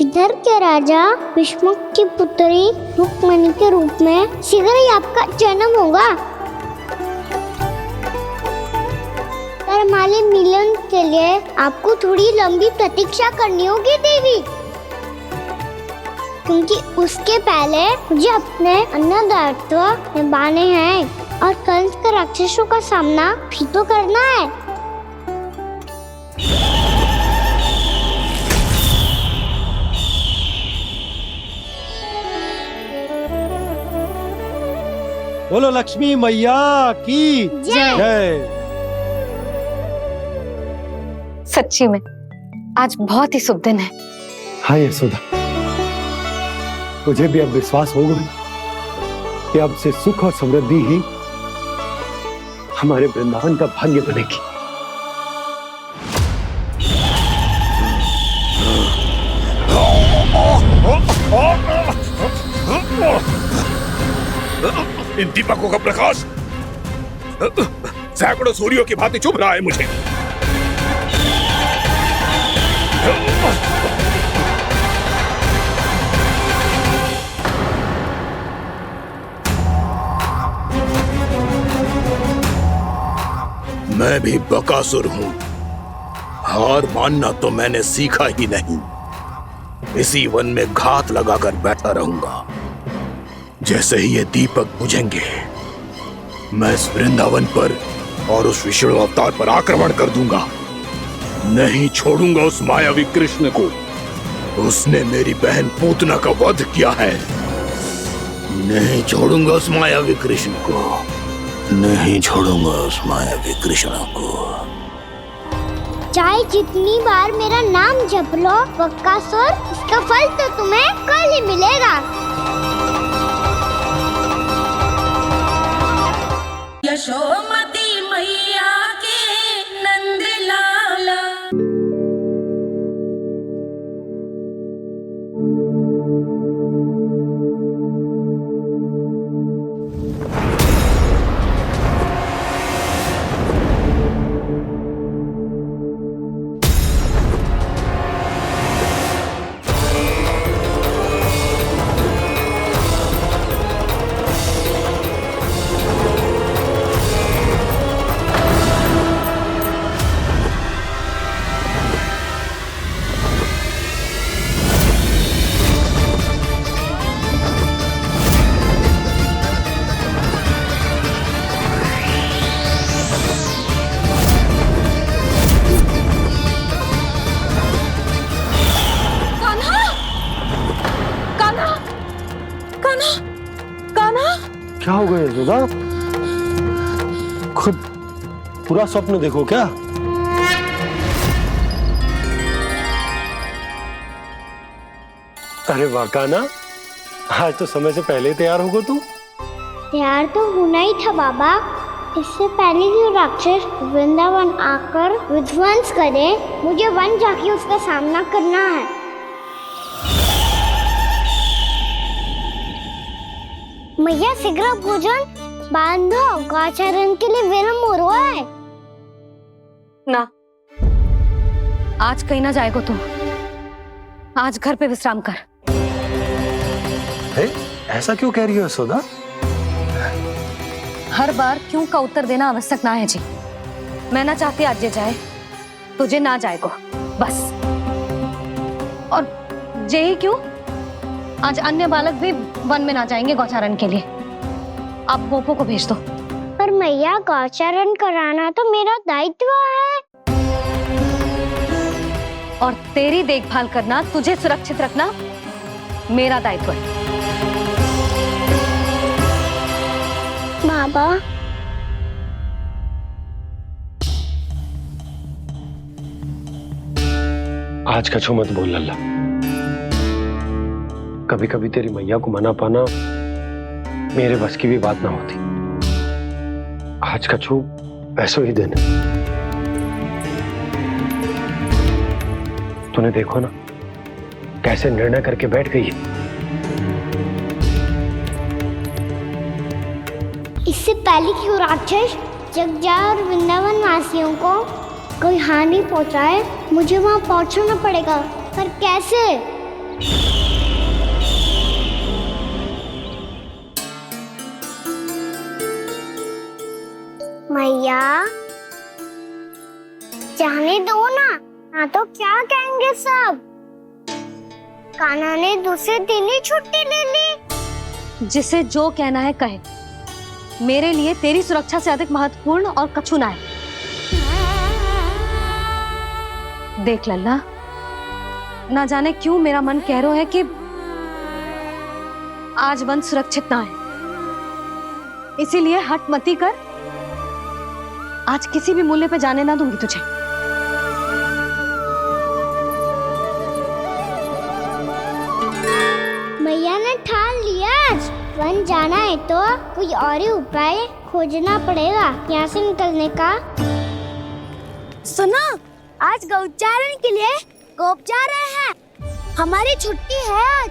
इधर के राजा विष्णुक की पुत्री रुक्मणी के रूप में शीघ्र ही आपका जन्म होगा। हमारे मिलन के लिए आपको थोड़ी लंबी प्रतीक्षा करनी होगी देवी, क्योंकि उसके पहले मुझे अपने अन्य दायित्व निभाने हैं और कंस के राक्षसों का सामना भी तो करना है। बोलो लक्ष्मी मैया की जय। सच्ची में आज बहुत ही शुभ दिन है। हाँ यशोदा, मुझे भी अब विश्वास हो गया कि अब से सुख और समृद्धि ही हमारे वृंदावन का भाग्य बनेगी। इन दीपकों का प्रकाश सैकड़ों सूर्यों की भांति चुभ रहा है मुझे। मैं भी बकासुर हूं, हार मानना तो मैंने सीखा ही नहीं। इसी वन में घात लगाकर बैठा रहूंगा। जैसे ही ये दीपक बुझेंगे, मैं इस वृंदावन पर और उस विष्णु अवतार पर आक्रमण कर दूंगा। नहीं छोड़ूंगा उस मायावी कृष्ण को। उसने मेरी बहन पूतना का वध किया है। नहीं छोड़ूंगा उस मायावी कृष्ण को। नहीं छोड़ूंगा उस मायावी कृष्ण को। चाहे जितनी बार मेरा नाम जप लो बकासुर, इसका फल तो तुम्हें कल ही मिलेगा। यशोमती मैया के नंद लाला। कान्हा, कान्हा, क्या हो गया यशोदा? खुद पूरा स्वप्न देखो क्या? अरे वाह कान्हा, आज तो समय से पहले तैयार हो गो तू। तैयार तो होना ही था बाबा। इससे पहले कि राक्षस वृंदावन आकर विध्वंस करे, मुझे वन जाके उसका सामना करना है। मैया शीघ्र भोजन बांधो, गौचरण के लिए विलंब हो रहा है। ना, आज कहीं ना जाएगा तू। आज घर पे विश्राम कर। ऐसा क्यों कह रही हो यशोदा? हर बार क्यों का उत्तर देना आवश्यक ना है जी। मैं ना चाहती आज ये जाए, तुझे ना जाएगा बस। और यही क्यों, आज अन्य बालक भी वन में ना जाएंगे गौचारण के लिए। आप गोपो को भेज दो। पर मैया गौचरण कराना तो मेरा दायित्व है। और तेरी देखभाल करना, तुझे सुरक्षित रखना मेरा दायित्व है। बाबा, आज कछु मत बोल लल्ला। कभी कभी तेरी मैया को मना पाना मेरे बस की भी बात ना होती। आज कछु ऐसो ही दिन है। तूने देखो ना कैसे निर्णय करके बैठ गई है। इससे पहले कि वो राक्षस जगजा और वृंदावन वासियों को कोई हानि पहुंचाए, मुझे वहां पहुंचना पड़ेगा। पर कैसे? मैया जाने दो ना तो क्या कहेंगे सब। कान्हा ने दूसरे दिन ही छुट्टी ले ली। जिसे जो कहना है कहे, मेरे लिए तेरी सुरक्षा से अधिक महत्वपूर्ण और कछु ना है। देख लल्ला, ना जाने क्यों मेरा मन कह रहा है कि आज वन सुरक्षित ना है। इसीलिए हट मती कर, आज किसी भी मूल्य पे जाने ना दूंगी तुझे। मैया ने ठान लिया, आज वन जाना है तो कोई और ही उपाय खोजना पड़ेगा यहाँ से निकलने का। सुनो, आज गौचारण के लिए गोप जा रहे हैं। हमारी छुट्टी है आज।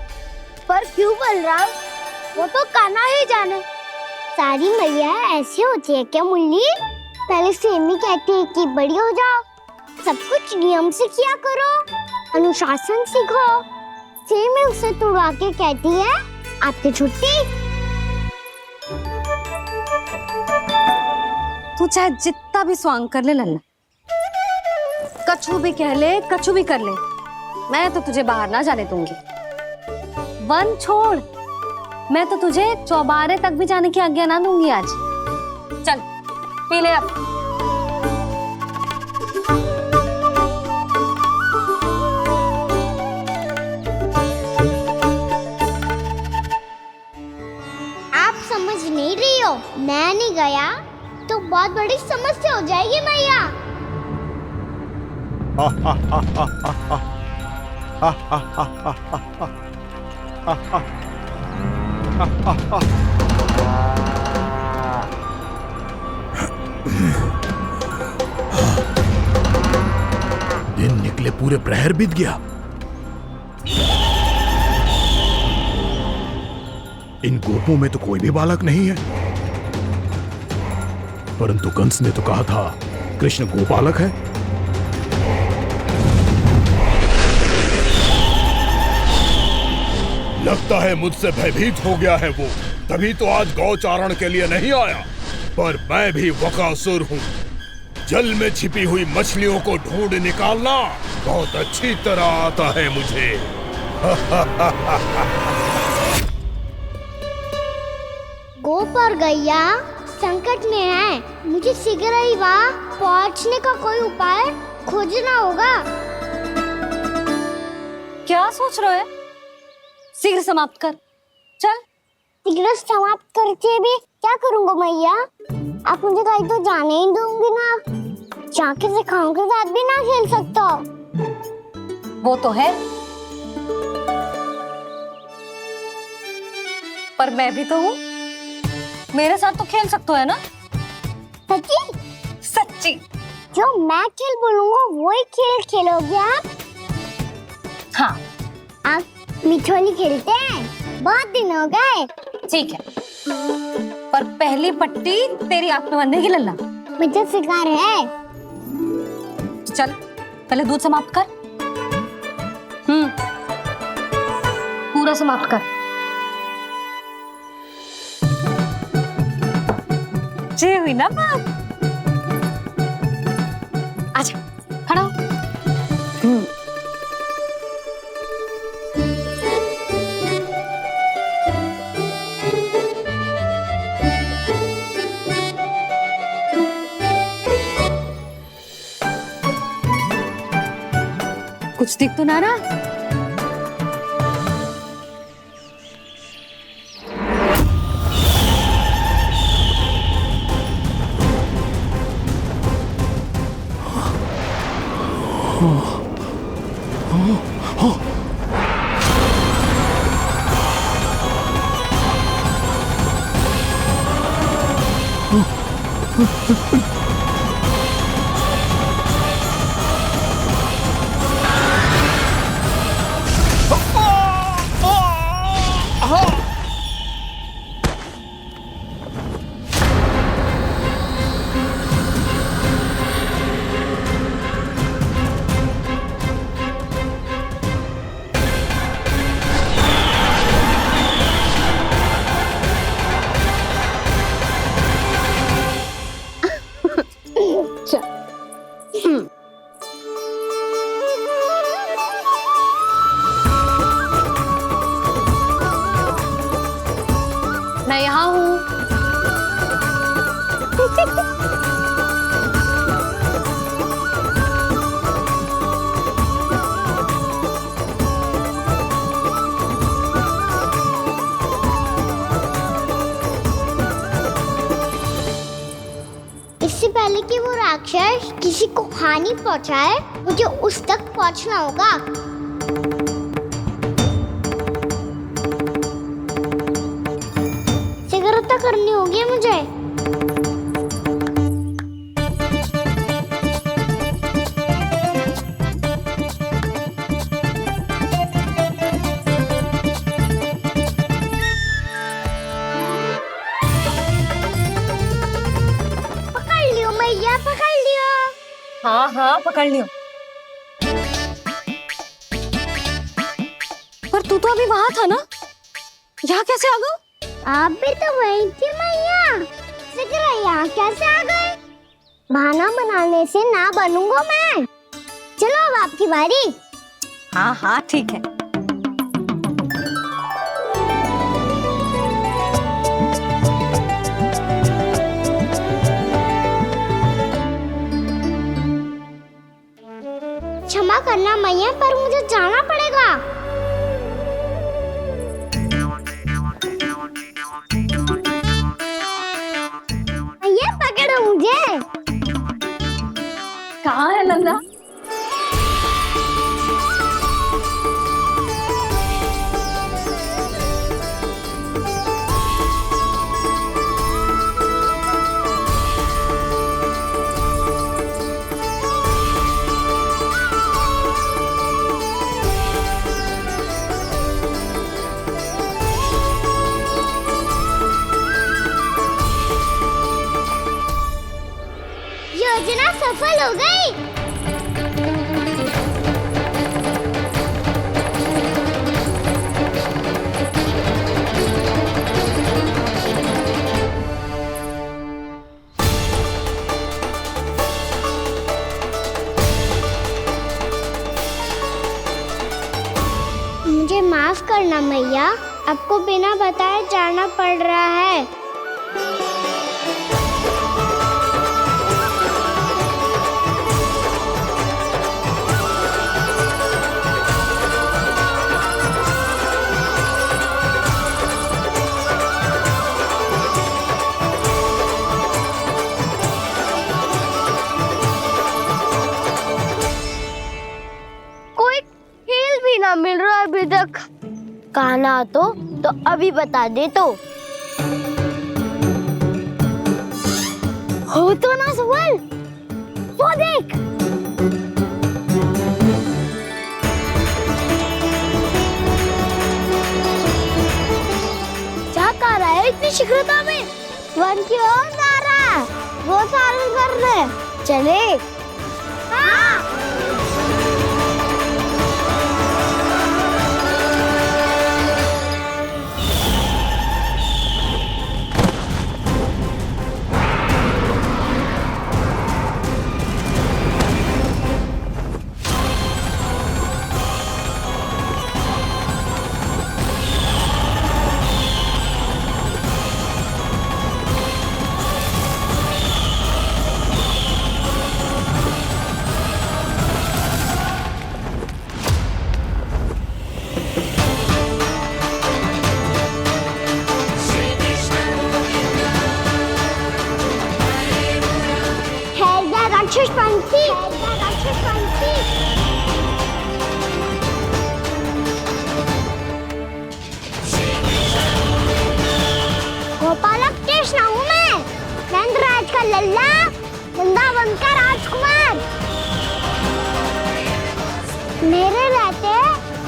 पर क्यों बलराम? वो तो कान्हा ही जाने। सारी मैया ऐसी होती है क्या मुन्नी? पहले सेमी कहती है कि बड़ी हो जाओ, सब कुछ नियम से किया करो, अनुशासन सीखो। सेमी उसे तुड़वा के कहती है आपकी छुट्टी। तू चाहे जितना भी स्वांग कर ले लल्ला, कछु भी कह ले, कछु भी कर ले, मैं तो तुझे बाहर ना जाने दूंगी। वन छोड़, मैं तो तुझे चौबारे तक भी जाने की आज्ञा ना दूंगी आज। चल पी ले अब। आप समझ नहीं रही हो, मैं नहीं गया तो बहुत बड़ी समस्या हो जाएगी मैया। दिन निकले पूरे प्रहर बीत गया। इन गोपों में तो कोई भी बालक नहीं है, परंतु कंस ने तो कहा था कृष्ण गोपालक है। लगता है मुझसे भयभीत हो गया है वो, तभी तो आज गौचारण के लिए नहीं आया। पर मैं भी वकासुर हूँ। जल में छिपी हुई मछलियों को ढूंढ निकालना बहुत अच्छी तरह आता है मुझे। गोप और गैया संकट में है, मुझे शीघ्र ही वहाँ पहुँचने का कोई उपाय खोजना होगा। क्या सोच रहे हो? शीघ्र समाप्त कर। चल समाप्त करके भी क्या करूँगा मैया? आप मुझे कहीं तो जाने ही दूंगी ना। जाके सिखाओं के साथ भी ना खेल सकता। वो तो है, पर मैं भी तो हूँ, मेरे साथ तो खेल सकते हो है ना? सच्ची? सच्ची। जो मैं खेल बोलूँगा वही खेल खेलोगे आप? हाँ। आप मिठोली खेलते हैं? बहुत दिन हो गए। ठीक है, पर पहली पट्टी तेरी आंख में बंधेगी लल्ला। मुझे शिकार है। चल पहले दूध समाप्त कर। पूरा समाप्त कर। जी हुई ना बात? आजा खड़ा हो। कुछ दिख तो ना रहा? मैं यहाँ हूँ। इससे पहले कि वो राक्षस किसी को हानि पहुंचाए, मुझे उस तक पहुंचना होगा। सिगरता करनी होगी मुझे। पकड़ लियो मैया, पकड़ लियो। हाँ हाँ पकड़ लियो। पर तू तो अभी वहां था ना, यहाँ कैसे आ गया? आप भी तो वही थी मैया। सिकरा यहाँ कैसे आ गए? बहाना बनाने से ना बनूंगा मैं। चलो अब आपकी बारी। हाँ हाँ ठीक है। क्षमा करना मैया, पर मुझे जाना पड़ेगा। मैया पकड़ो मुझे। कहाँ है लल्ला? योजना सफल हो गई। मुझे माफ करना मैया, आपको बिना बताए जाना पड़ रहा है। ना तो अभी बता दे तो। हो तो ना सुबल, वो देख। क्या कर रहा है इतनी शीघ्रता में? वन की ओर जा रहा है, वो सारे कर रहे। चले। हाँ। राक्षस पंछी, राक्षस पंछी। गोपालक कृष्ण हूँ मैं, नंदराज का लल्ला, वृंदावन का राजकुमार। मेरे रहते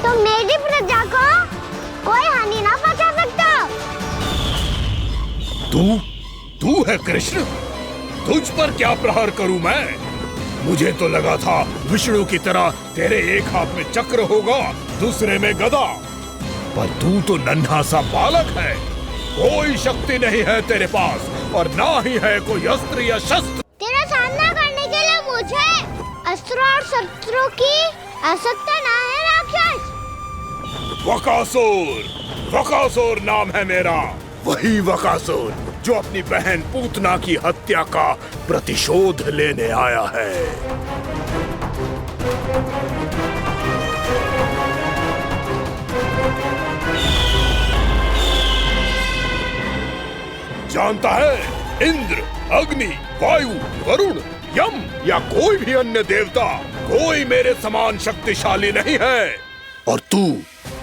तो मेरी प्रजा को कोई हानि ना पहुंचा सकता। तू है कृष्ण? तुझ पर क्या प्रहार करूं मैं? मुझे तो लगा था विष्णु की तरह तेरे एक हाथ में चक्र होगा, दूसरे में गदा, पर तू तो नन्हा सा बालक है। कोई शक्ति नहीं है तेरे पास और ना ही है कोई अस्त्र या शस्त्र। तेरा सामना करने के लिए मुझे अस्त्र और शस्त्रों की आवश्यकता ना है राक्षस। वकासुर, वकासुर नाम है मेरा, वही वकासुर जो अपनी बहन पूतना की हत्या का प्रतिशोध लेने आया है। जानता है, इंद्र, अग्नि, वायु, वरुण, यम या कोई भी अन्य देवता कोई मेरे समान शक्तिशाली नहीं है। और तू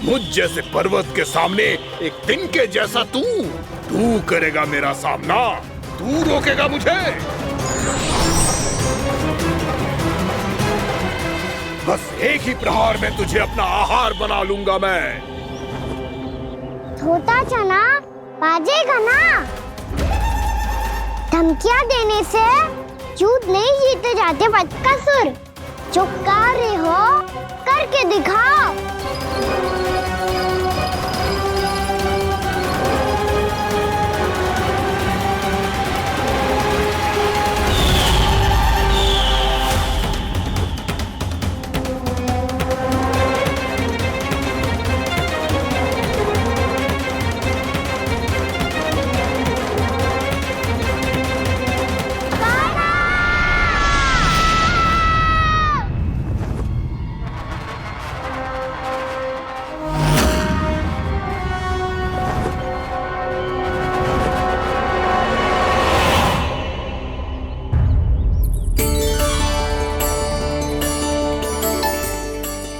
मुझ जैसे पर्वत के सामने एक तिनके जैसा तू करेगा मेरा सामना? तू रोकेगा मुझे? बस एक ही प्रहार में तुझे अपना आहार बना लूंगा मैं। छोटा चना बाजेगा ना। धमकियां देने से युद्ध नहीं जीते जाते बदकसूर। जो कार्य हो करके दिखाओ।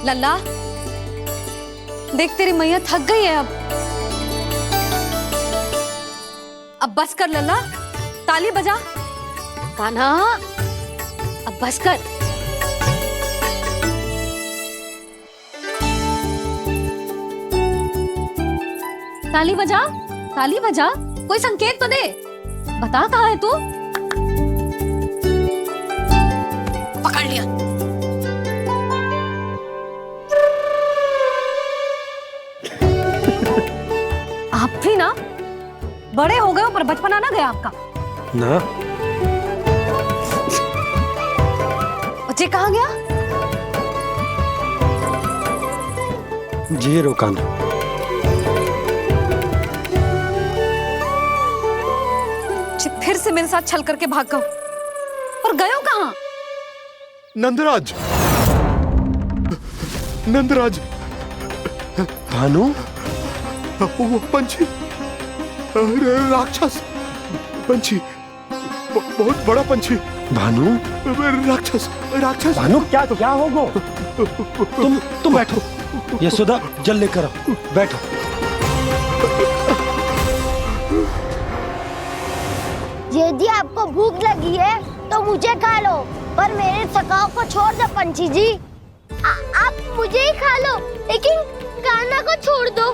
लल्ला, देख तेरी मैया थक गई है अब बस कर लल्ला, ताली बजा। कान्हा, अब बस कर। ताली बजा, ताली बजा, कोई संकेत तो दे। बता कहाँ है तू? पकड़ लिया। आप भी ना बड़े हो गए हो पर बचपना ना गया आपका ना। बच्चे कहाँ गया? जी रोकान। फिर से मेरे साथ छल करके भाग गए और गए हो कहाँ? नंदराज, नंदराज। भानु, वो पंछी, राक्षस पंछी, बहुत बड़ा पंछी। भानु, राक्षस, राक्षस। भानु, क्या होगा? तुम बैठो। यशोदा, जल लेकर आओ, बैठो। यदि आपको भूख लगी है तो मुझे खा लो, पर मेरे सखाओं को छोड़ दो पंछी जी। आप मुझे ही खा लो, लेकिन कान्हा को छोड़ दो।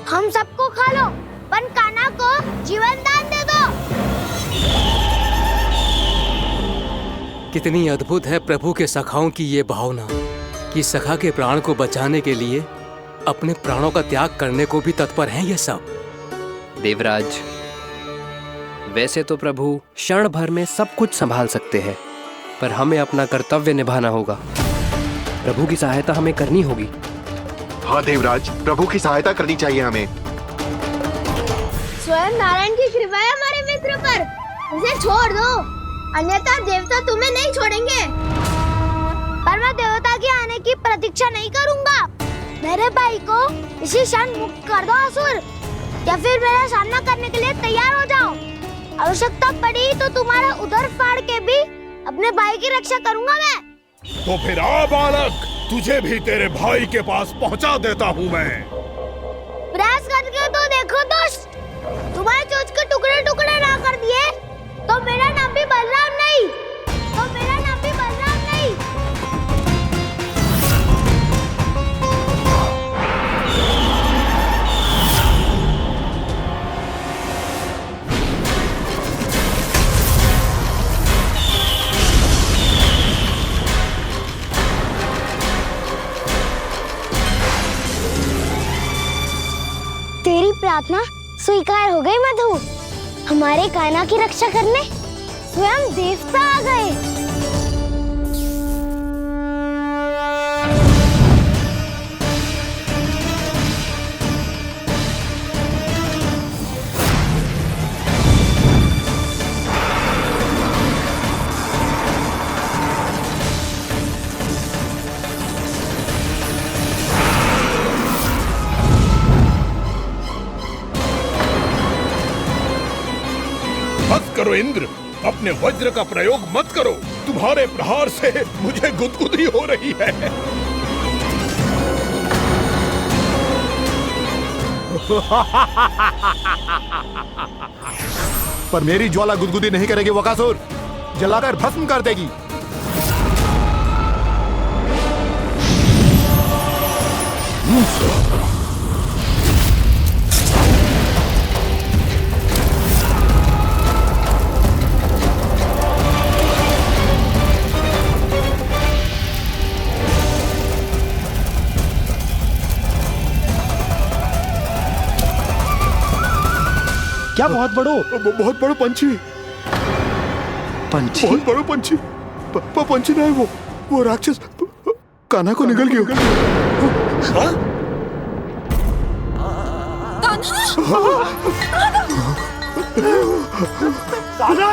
हम सबको खा लो, पर कान्हा को जीवन दान दे दो। कितनी अद्भुत है प्रभु के सखाओं की ये भावना कि सखा के प्राण को बचाने के लिए अपने प्राणों का त्याग करने को भी तत्पर हैं ये सब। देवराज, वैसे तो प्रभु क्षण भर में सब कुछ संभाल सकते हैं, पर हमें अपना कर्तव्य निभाना होगा। प्रभु की सहायता हमें करनी होगी। हाँ देवराज, प्रभु की सहायता करनी चाहिए हमें। स्वयं नारायण की कृपा है हमारे मित्र पर, उसे छोड़ दो, अन्यथा देवता तुम्हें नहीं छोड़ेंगे। पर मैं देवता के आने की प्रतीक्षा नहीं करूंगा। मेरे भाई को इसी क्षण मुक्त कर दो असुर, या फिर मेरा सामना करने के लिए तैयार हो जाओ। आवश्यकता पड़ी तो तुम्हारा उदर फाड़ के भी अपने भाई की रक्षा करूंगा मैं। तो फिर आ बालक, तुझे भी तेरे भाई के पास पहुंचा देता हूँ मैं। प्रयास करके तो देखो दोस्त, तुम्हारे चोंच के टुकड़े टुकड़े ना कर दिए तो मेरा नाम भी बलराम नहीं, तो मेरा नाम भी बलराम नहीं। तेरी प्रार्थना स्वीकार हो गई मधु। हमारे कान्हा की रक्षा करने स्वयं देवता आ गए। मत करो इंद्र, अपने वज्र का प्रयोग मत करो। तुम्हारे प्रहार से मुझे गुदगुदी हो रही है। पर मेरी ज्वाला गुदगुदी नहीं करेगी वकासुर, जलाकर भस्म कर देगी। क्या बहुत बड़ो? बहुत बड़ो पंछी। पंछी? बहुत बड़ो पंछी। पंछी नहीं, वो राक्षस कान्हा को निगल गया। हाँ? कान्हा!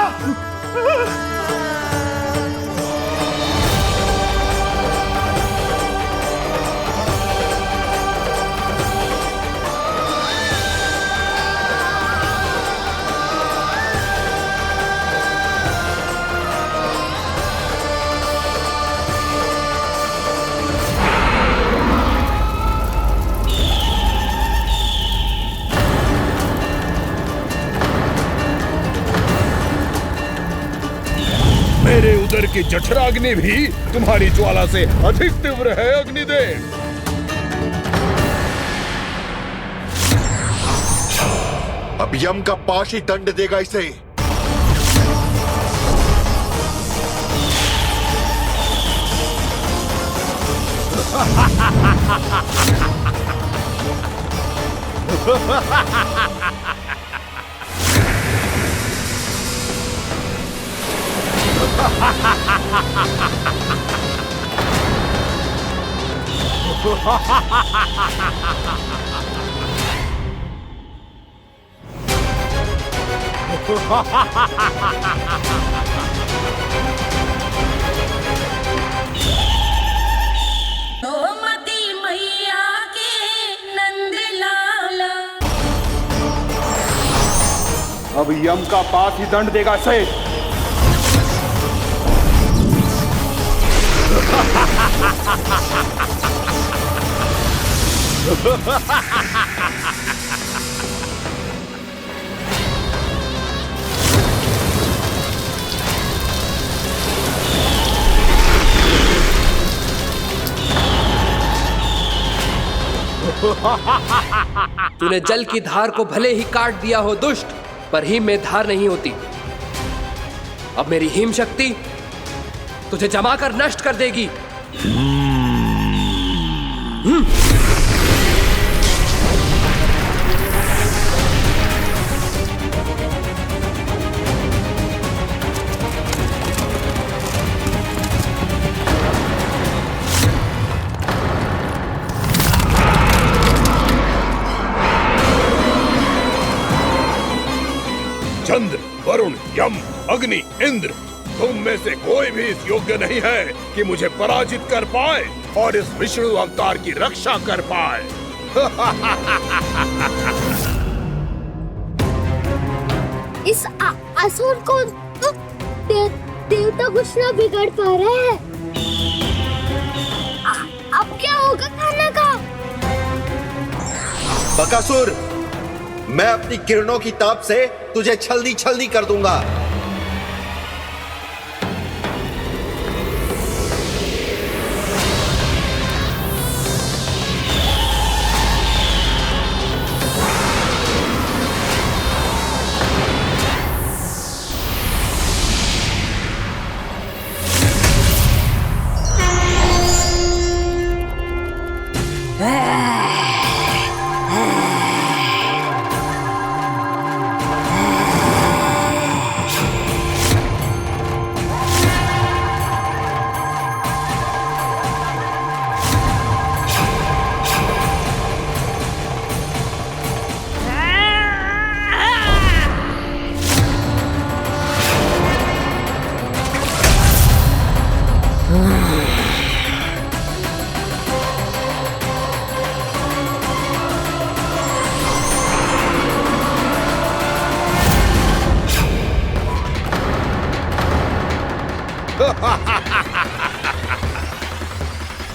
मेरे उदर की जठराग्नि भी तुम्हारी ज्वाला से अधिक तीव्र है अग्निदेव। अब यम का पाश ही दंड देगा इसे। गोमती मैया के नंद लाला। अब यम का पास ही दंड देगा इसे। तूने जल की धार को भले ही काट दिया हो दुष्ट, पर हिम में धार नहीं होती। अब मेरी हिम शक्ति तुझे जमा कर नष्ट कर देगी। चंद्र, वरुण, यम, अग्नि, इंद्र, तुम में से कोई भी इस योग्य नहीं है कि मुझे पराजित कर पाए और इस विष्णु अवतार की रक्षा कर पाए। इस असुर को देवता कुछ ना बिगाड़ पा रहे हैं। अब क्या होगा खाने का? बकासुर, मैं अपनी किरणों की ताप से तुझे छल्दी छल्दी कर दूंगा।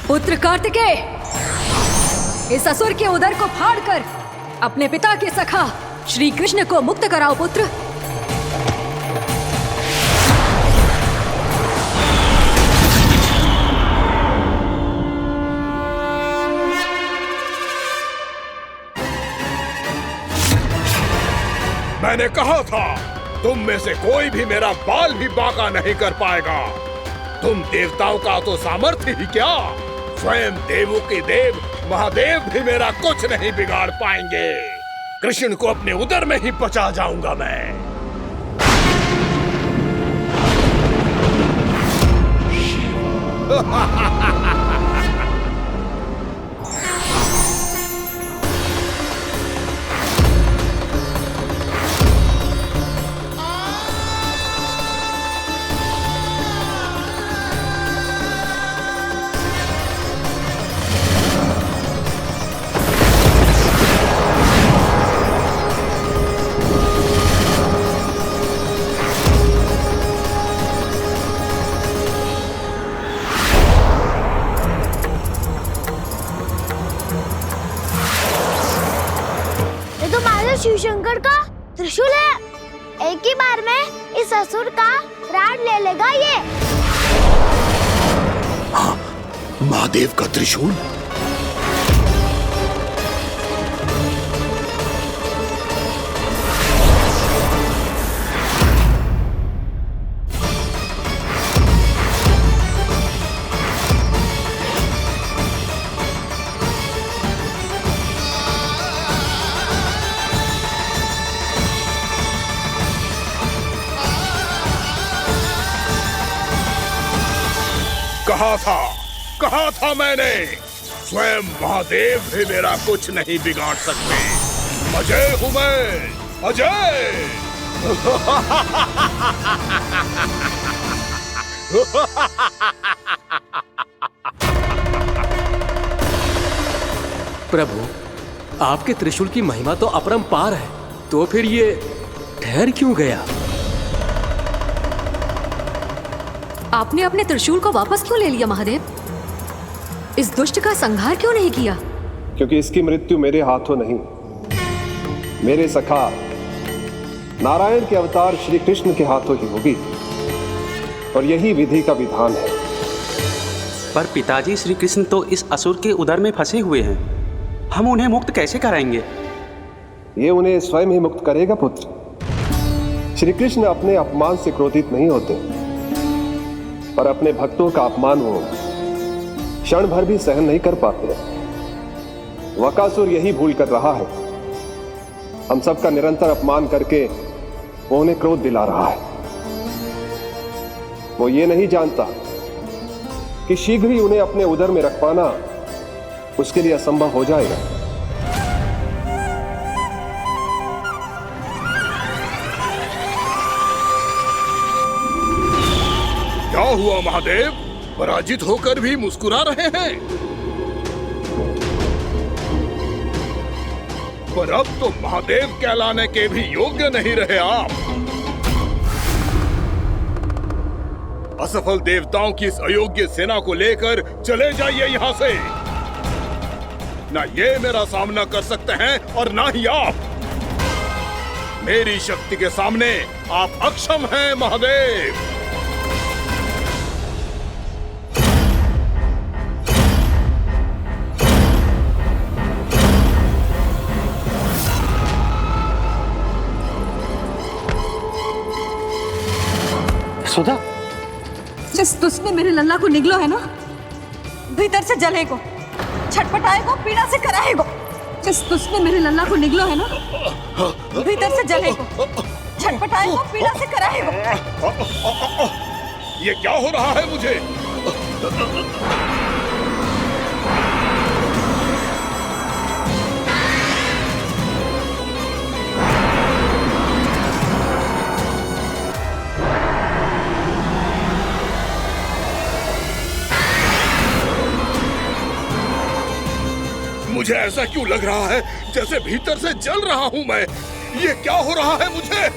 पुत्र कार्तिकेय, इस असुर के उदर को फाड़कर अपने पिता के सखा श्री कृष्ण को मुक्त कराओ पुत्र। मैंने कहा था, तुम में से कोई भी मेरा बाल भी बांका नहीं कर पाएगा। तुम देवताओं का तो सामर्थ्य ही क्या, स्वयं देवों के देव महादेव भी मेरा कुछ नहीं बिगाड़ पाएंगे। कृष्ण को अपने उदर में ही पचा जाऊंगा मैं। शिव शंकर का त्रिशूल है। एक ही बार में इस असुर का प्राण ले लेगा ये। हाँ, महादेव का त्रिशूल। कहा था मैंने, स्वयं महादेव भी मेरा कुछ नहीं बिगाड़ सकते। अजय हूं मैं, अजय। प्रभु, आपके त्रिशूल की महिमा तो अपरंपार है, तो फिर ये ठहर क्यों गया? आपने अपने त्रिशूल को वापस क्यों ले लिया महादेव? इस दुष्ट का संहार क्यों नहीं किया? क्योंकि इसकी मृत्यु मेरे हाथों नहीं, मेरे सखा नारायण के अवतार श्री कृष्ण के हाथों ही होगी, और यही विधि का विधान है। पर पिताजी, श्री कृष्ण तो इस असुर के उदर में फंसे हुए हैं, हम उन्हें मुक्त कैसे कराएंगे? ये उन्हें स्वयं ही मुक्त करेगा पुत्र। श्री कृष्ण अपने अपमान से क्रोधित नहीं होते, पर अपने भक्तों का अपमान वो क्षण भर भी सहन नहीं कर पाते। वकासुर यही भूल कर रहा है, हम सबका निरंतर अपमान करके वो उन्हें क्रोध दिला रहा है। वो ये नहीं जानता कि शीघ्र ही उन्हें अपने उदर में रख पाना उसके लिए असंभव हो जाएगा। क्या हुआ महादेव, पराजित होकर भी मुस्कुरा रहे हैं? पर अब तो महादेव कहलाने के भी योग्य नहीं रहे आप। असफल देवताओं की इस अयोग्य सेना को लेकर चले जाइए यहाँ से। ना ये मेरा सामना कर सकते हैं और ना ही आप। मेरी शक्ति के सामने आप अक्षम हैं महादेव। सुधा, जिस दुष्ट ने मेरे लल्ला को निगलो है ना, भीतर से जलेगो, छटपटाएगो, पीड़ा से कराएगो। जिस दुष्ट ने मेरे लल्ला को निगलो है ना, भीतर से जलेगो, छटपटाएगो, पीड़ा से कराएगो। ये क्या हो रहा है मुझे? मुझे ऐसा क्यों लग रहा है जैसे भीतर से जल रहा हूं मैं? ये क्या हो रहा है मुझे?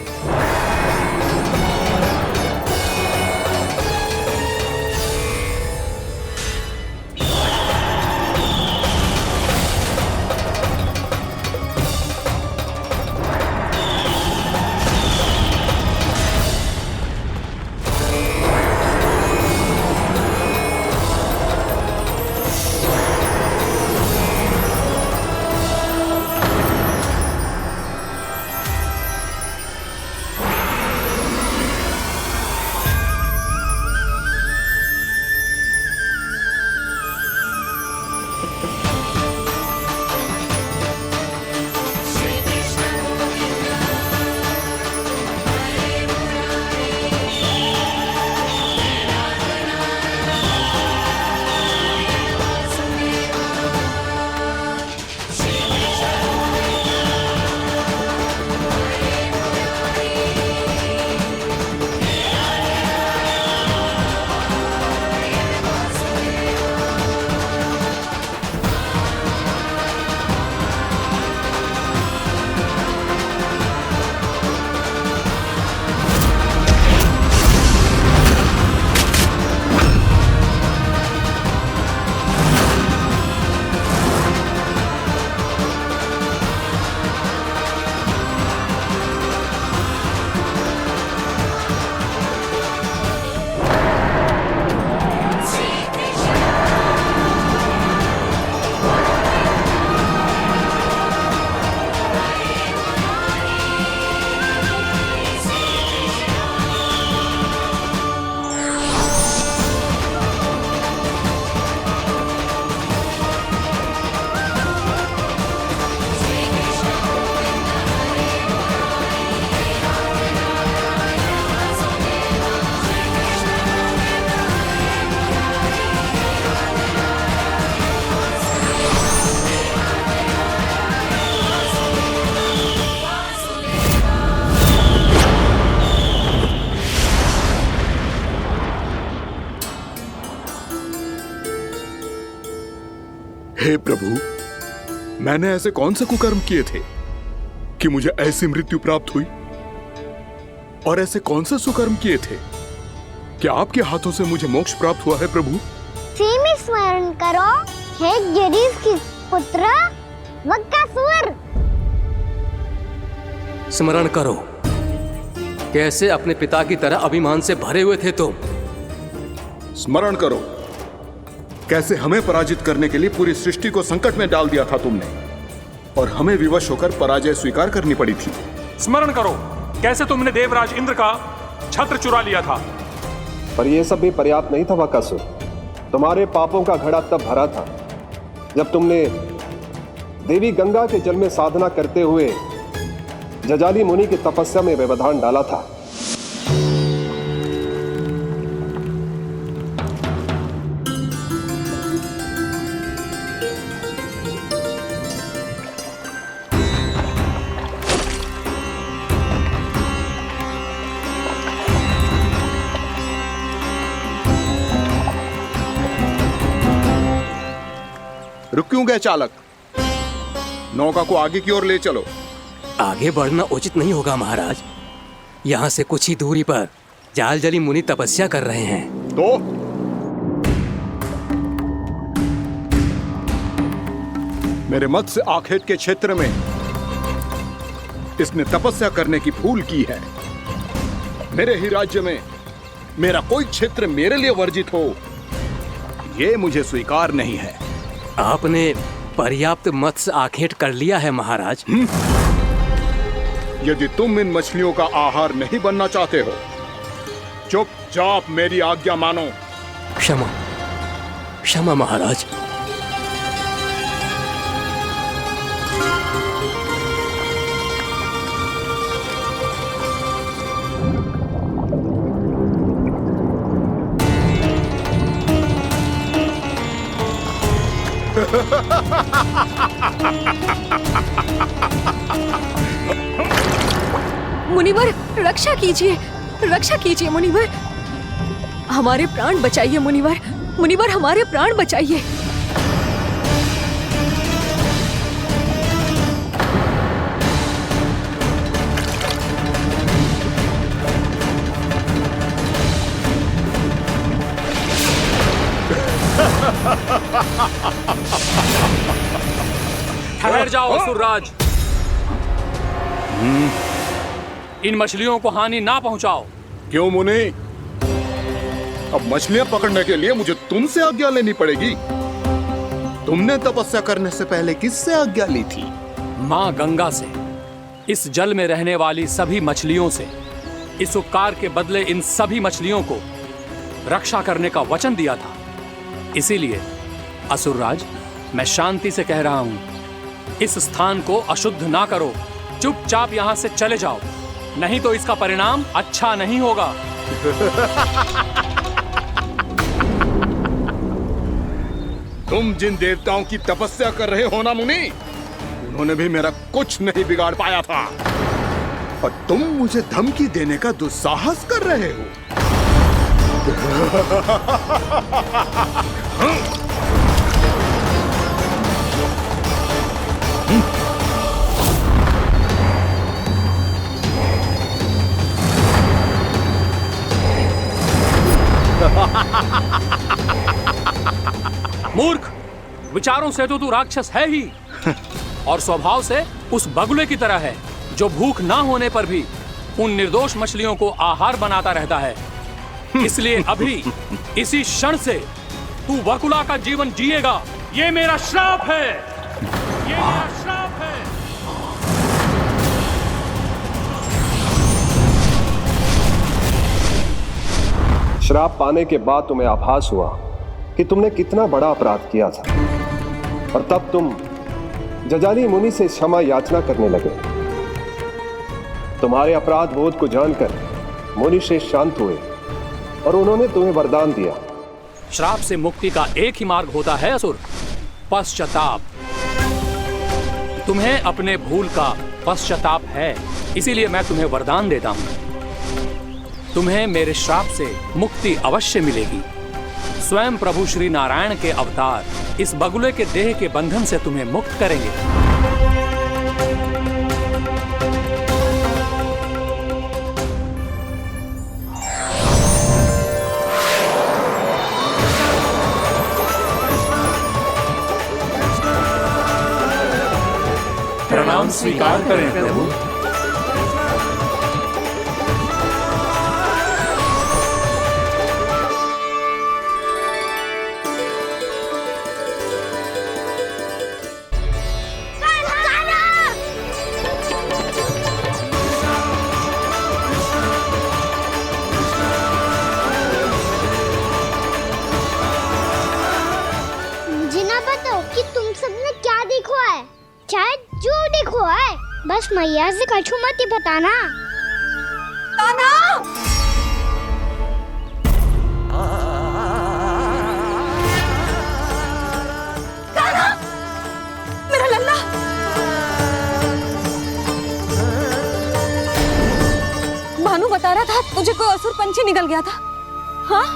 हे प्रभु, मैंने ऐसे कौन से कुकर्म किए थे कि मुझे ऐसी मृत्यु प्राप्त हुई? और ऐसे कौन से सुकर्म किए थे कि आपके हाथों से मुझे मोक्ष प्राप्त हुआ है प्रभु? मुझसे भी स्मरण करो, हे जरीफ की पुत्र बकासुर। स्मरण करो, कैसे अपने पिता की तरह अभिमान से भरे हुए थे तुम। स्मरण करो, कैसे हमें पराजित करने के लिए पूरी सृष्टि को संकट में डाल दिया था तुमने, और हमें विवश होकर पराजय स्वीकार करनी पड़ी थी। स्मरण करो, कैसे तुमने देवराज इंद्र का छत्र चुरा लिया था। पर यह सब भी पर्याप्त नहीं था बकासुर। तुम्हारे पापों का घड़ा तब भरा था जब तुमने देवी गंगा के जल में साधना करते हुए जजाली मुनि की तपस्या में व्यवधान डाला था। रुक क्यों गए चालक? नौका को आगे की ओर ले चलो। आगे बढ़ना उचित नहीं होगा महाराज। यहाँ से कुछ ही दूरी पर जालजली मुनि तपस्या कर रहे हैं। तो मेरे मत्स्य आखेट के क्षेत्र में इसने तपस्या करने की भूल की है। मेरे ही राज्य में मेरा कोई क्षेत्र मेरे लिए वर्जित हो, यह मुझे स्वीकार नहीं है। आपने पर्याप्त मत्स्य आखेट कर लिया है महाराज। यदि तुम इन मछलियों का आहार नहीं बनना चाहते हो, चुपचाप मेरी आज्ञा मानो। क्षमा, क्षमा महाराज। मुनिवर, रक्षा कीजिए, रक्षा कीजिए मुनिवर। हमारे प्राण बचाइए मुनिवर, मुनिवर हमारे प्राण बचाइए। ठहर जाओ असुरराज, इन मछलियों को हानि ना पहुंचाओ। क्यों मुनि? अब मछलियां पकड़ने के लिए मुझे तुमसे आज्ञा लेनी पड़ेगी। तुमने तपस्या करने से पहले किससे आज्ञा ली थी? माँ गंगा से, इस जल में रहने वाली सभी मछलियों से। इस उपकार के बदले इन सभी मछलियों को रक्षा करने का वचन दिया था। इसीलिए असुरराज, मैं शांति से कह रहा हूं, इस स्थान को अशुद्ध ना करो। चुपचाप यहां से चले जाओ, नहीं तो इसका परिणाम अच्छा नहीं होगा। तुम जिन देवताओं की तपस्या कर रहे हो ना मुनि, उन्होंने भी मेरा कुछ नहीं बिगाड़ पाया था, और तुम मुझे धमकी देने का दुस्साहस कर रहे हो। मूर्ख, विचारों से तो तू राक्षस है ही, और स्वभाव से उस बगुले की तरह है जो भूख ना होने पर भी उन निर्दोष मछलियों को आहार बनाता रहता है। इसलिए अभी इसी क्षण से तू बकुला का जीवन जिएगा। ये मेरा श्राप है, ये मेरा श्राप है। श्राप पाने के बाद तुम्हें आभास हुआ कि तुमने कितना बड़ा अपराध किया था, और तब तुम जजाली मुनि से क्षमा याचना करने लगे। तुम्हारे अपराध बोध को जानकर मुनि श्रेष्ठ शांत हुए और उन्होंने तुम्हें वरदान दिया। श्राप से मुक्ति का एक ही मार्ग होता है असुर, पश्चाताप। तुम्हें अपने भूल का पश्चाताप है, इसीलिए मैं तुम्हें वरदान देता हूं। तुम्हें मेरे श्राप से मुक्ति अवश्य मिलेगी। स्वयं प्रभु श्री नारायण के अवतार इस बगुले के देह के बंधन से तुम्हें मुक्त करेंगे। प्रणाम स्वीकार करें प्रभु। मुझे ना बताओ कि तुम सबने क्या देखो है, चाहे जो देखो है, बस मैया से कछु मत ही बताना। कान्हा! कान्हा! मेरा लल्ला! भानु बता रहा था तुझे कोई असुर पंछी निकल गया था। हाँ?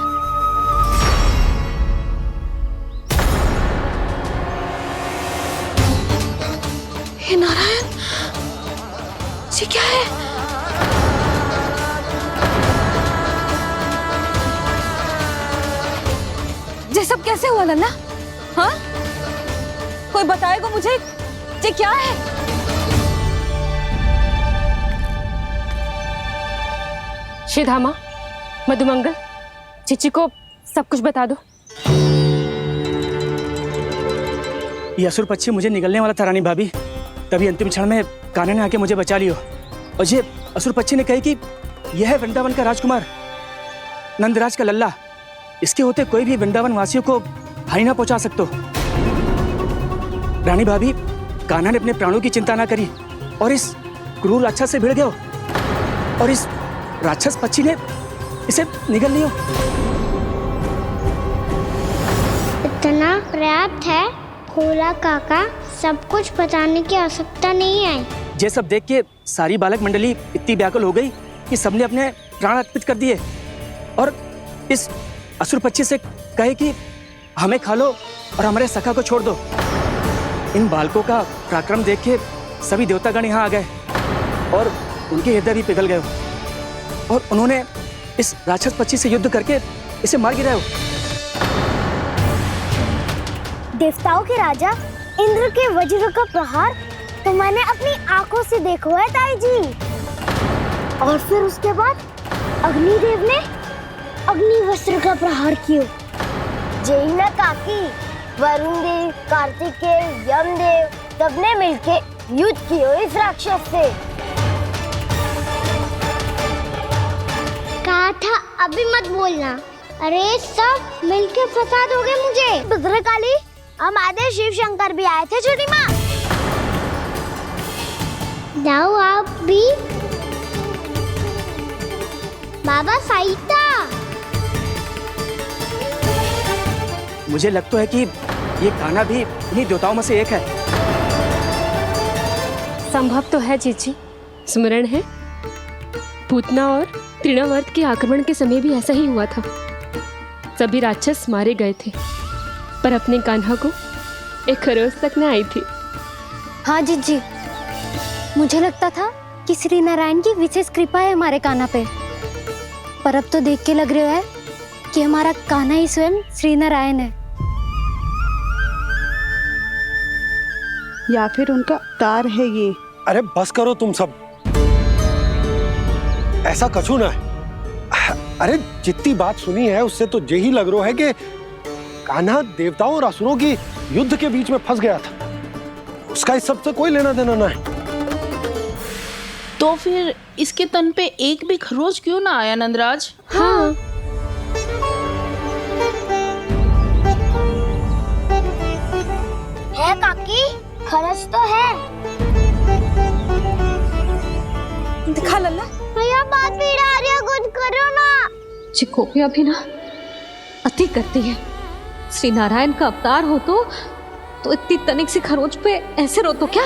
हे नारायण, ये क्या है? ये सब कैसे हुआ लल्ला? हाँ? कोई बताएगा मुझे ये क्या है? श्रीधामा, मधुमंगल, चिची को सब कुछ बता दो। ये असुर पक्षी मुझे निगलने वाला था रानी भाभी, तभी अंतिम क्षण में कान्हा ने आके मुझे बचा लियो। और ये असुर पक्षी ने कही कि यह है वृंदावन का राजकुमार, नंदराज का लल्ला। इसके होते कोई भी वृंदावन वासियों को हानि ना पहुंचा सकते। रानी भाभी, कान्हा ने अपने प्राणों की चिंता ना करी और इस क्रूर राक्षस से भिड़ गयो, और इस राक्षस पक्षी ने इसे निगल लियो। इतना पर्याप्त है भोला काका, सब कुछ बताने की आवश्यकता नहीं है। ये सब देख के सारी बालक मंडली इतनी व्याकुल हो गई कि सबने अपने प्राण अर्पित कर दिए और इस असुर पक्षी से कहे कि हमें खा लो और हमारे सखा को छोड़ दो। इन बालकों का पराक्रम देख के सभी देवतागण यहाँ आ गए और उनके हृदय भी पिघल गए और उन्होंने इस राक्षस पक्षी से युद्ध करके इसे मार गिराया। देवताओं के राजा इंद्र के वज्र का प्रहार तो मैंने अपनी आंखों से देखा है ताई जी। और फिर उसके बाद अग्निदेव ने अग्निवस्त्र का प्रहार किया। जय न काकी, वरुण देव, कार्तिकेय, यमदेव सबने मिलके युद्ध किया इस राक्षस से। कहा था अभी मत बोलना। अरे सब मिलके फंसा दोगे मुझे। भद्रकाली, हमारे शिव शंकर भी आए थे छोटी माँ। जाओ आप भी। बाबा साईता, मुझे लगता है कि ये कान्हा भी इन्हीं देवताओं में से एक है। संभव तो है चीची, स्मरण है पूतना और तृणावर्त के आक्रमण के समय भी ऐसा ही हुआ था। सभी राक्षस मारे गए थे पर अपने कान्हा को एक खरोच तक न आई थी। हाँ जीजी, मुझे लगता था कि श्री नारायण की विशेष कृपा है हमारे कान्हा पे, पर अब तो देख के लग रहा है कि हमारा कान्हा ही स्वयं श्री नारायण है। या फिर उनका अवतार है ये। अरे बस करो तुम सब, ऐसा कछु ना है। अरे जितनी बात सुनी है उससे तो यही लग रहा है कि कान्हा देवताओं और असुरों की युद्ध के बीच में फंस गया था। उसका इस सब से कोई लेना देना ना है। तो फिर इसके तन पे एक भी खरोच क्यों ना आया नंदराज? हाँ, है काकी, खरच तो है। दिखा लल्ला। भैया बात पीड़ा आ रही है, कुछ करो ना। चिकोपिया भी ना अति करती है। श्री नारायण का अवतार हो तो इतनी तनिक सी खरोच पे ऐसे रो तो क्या?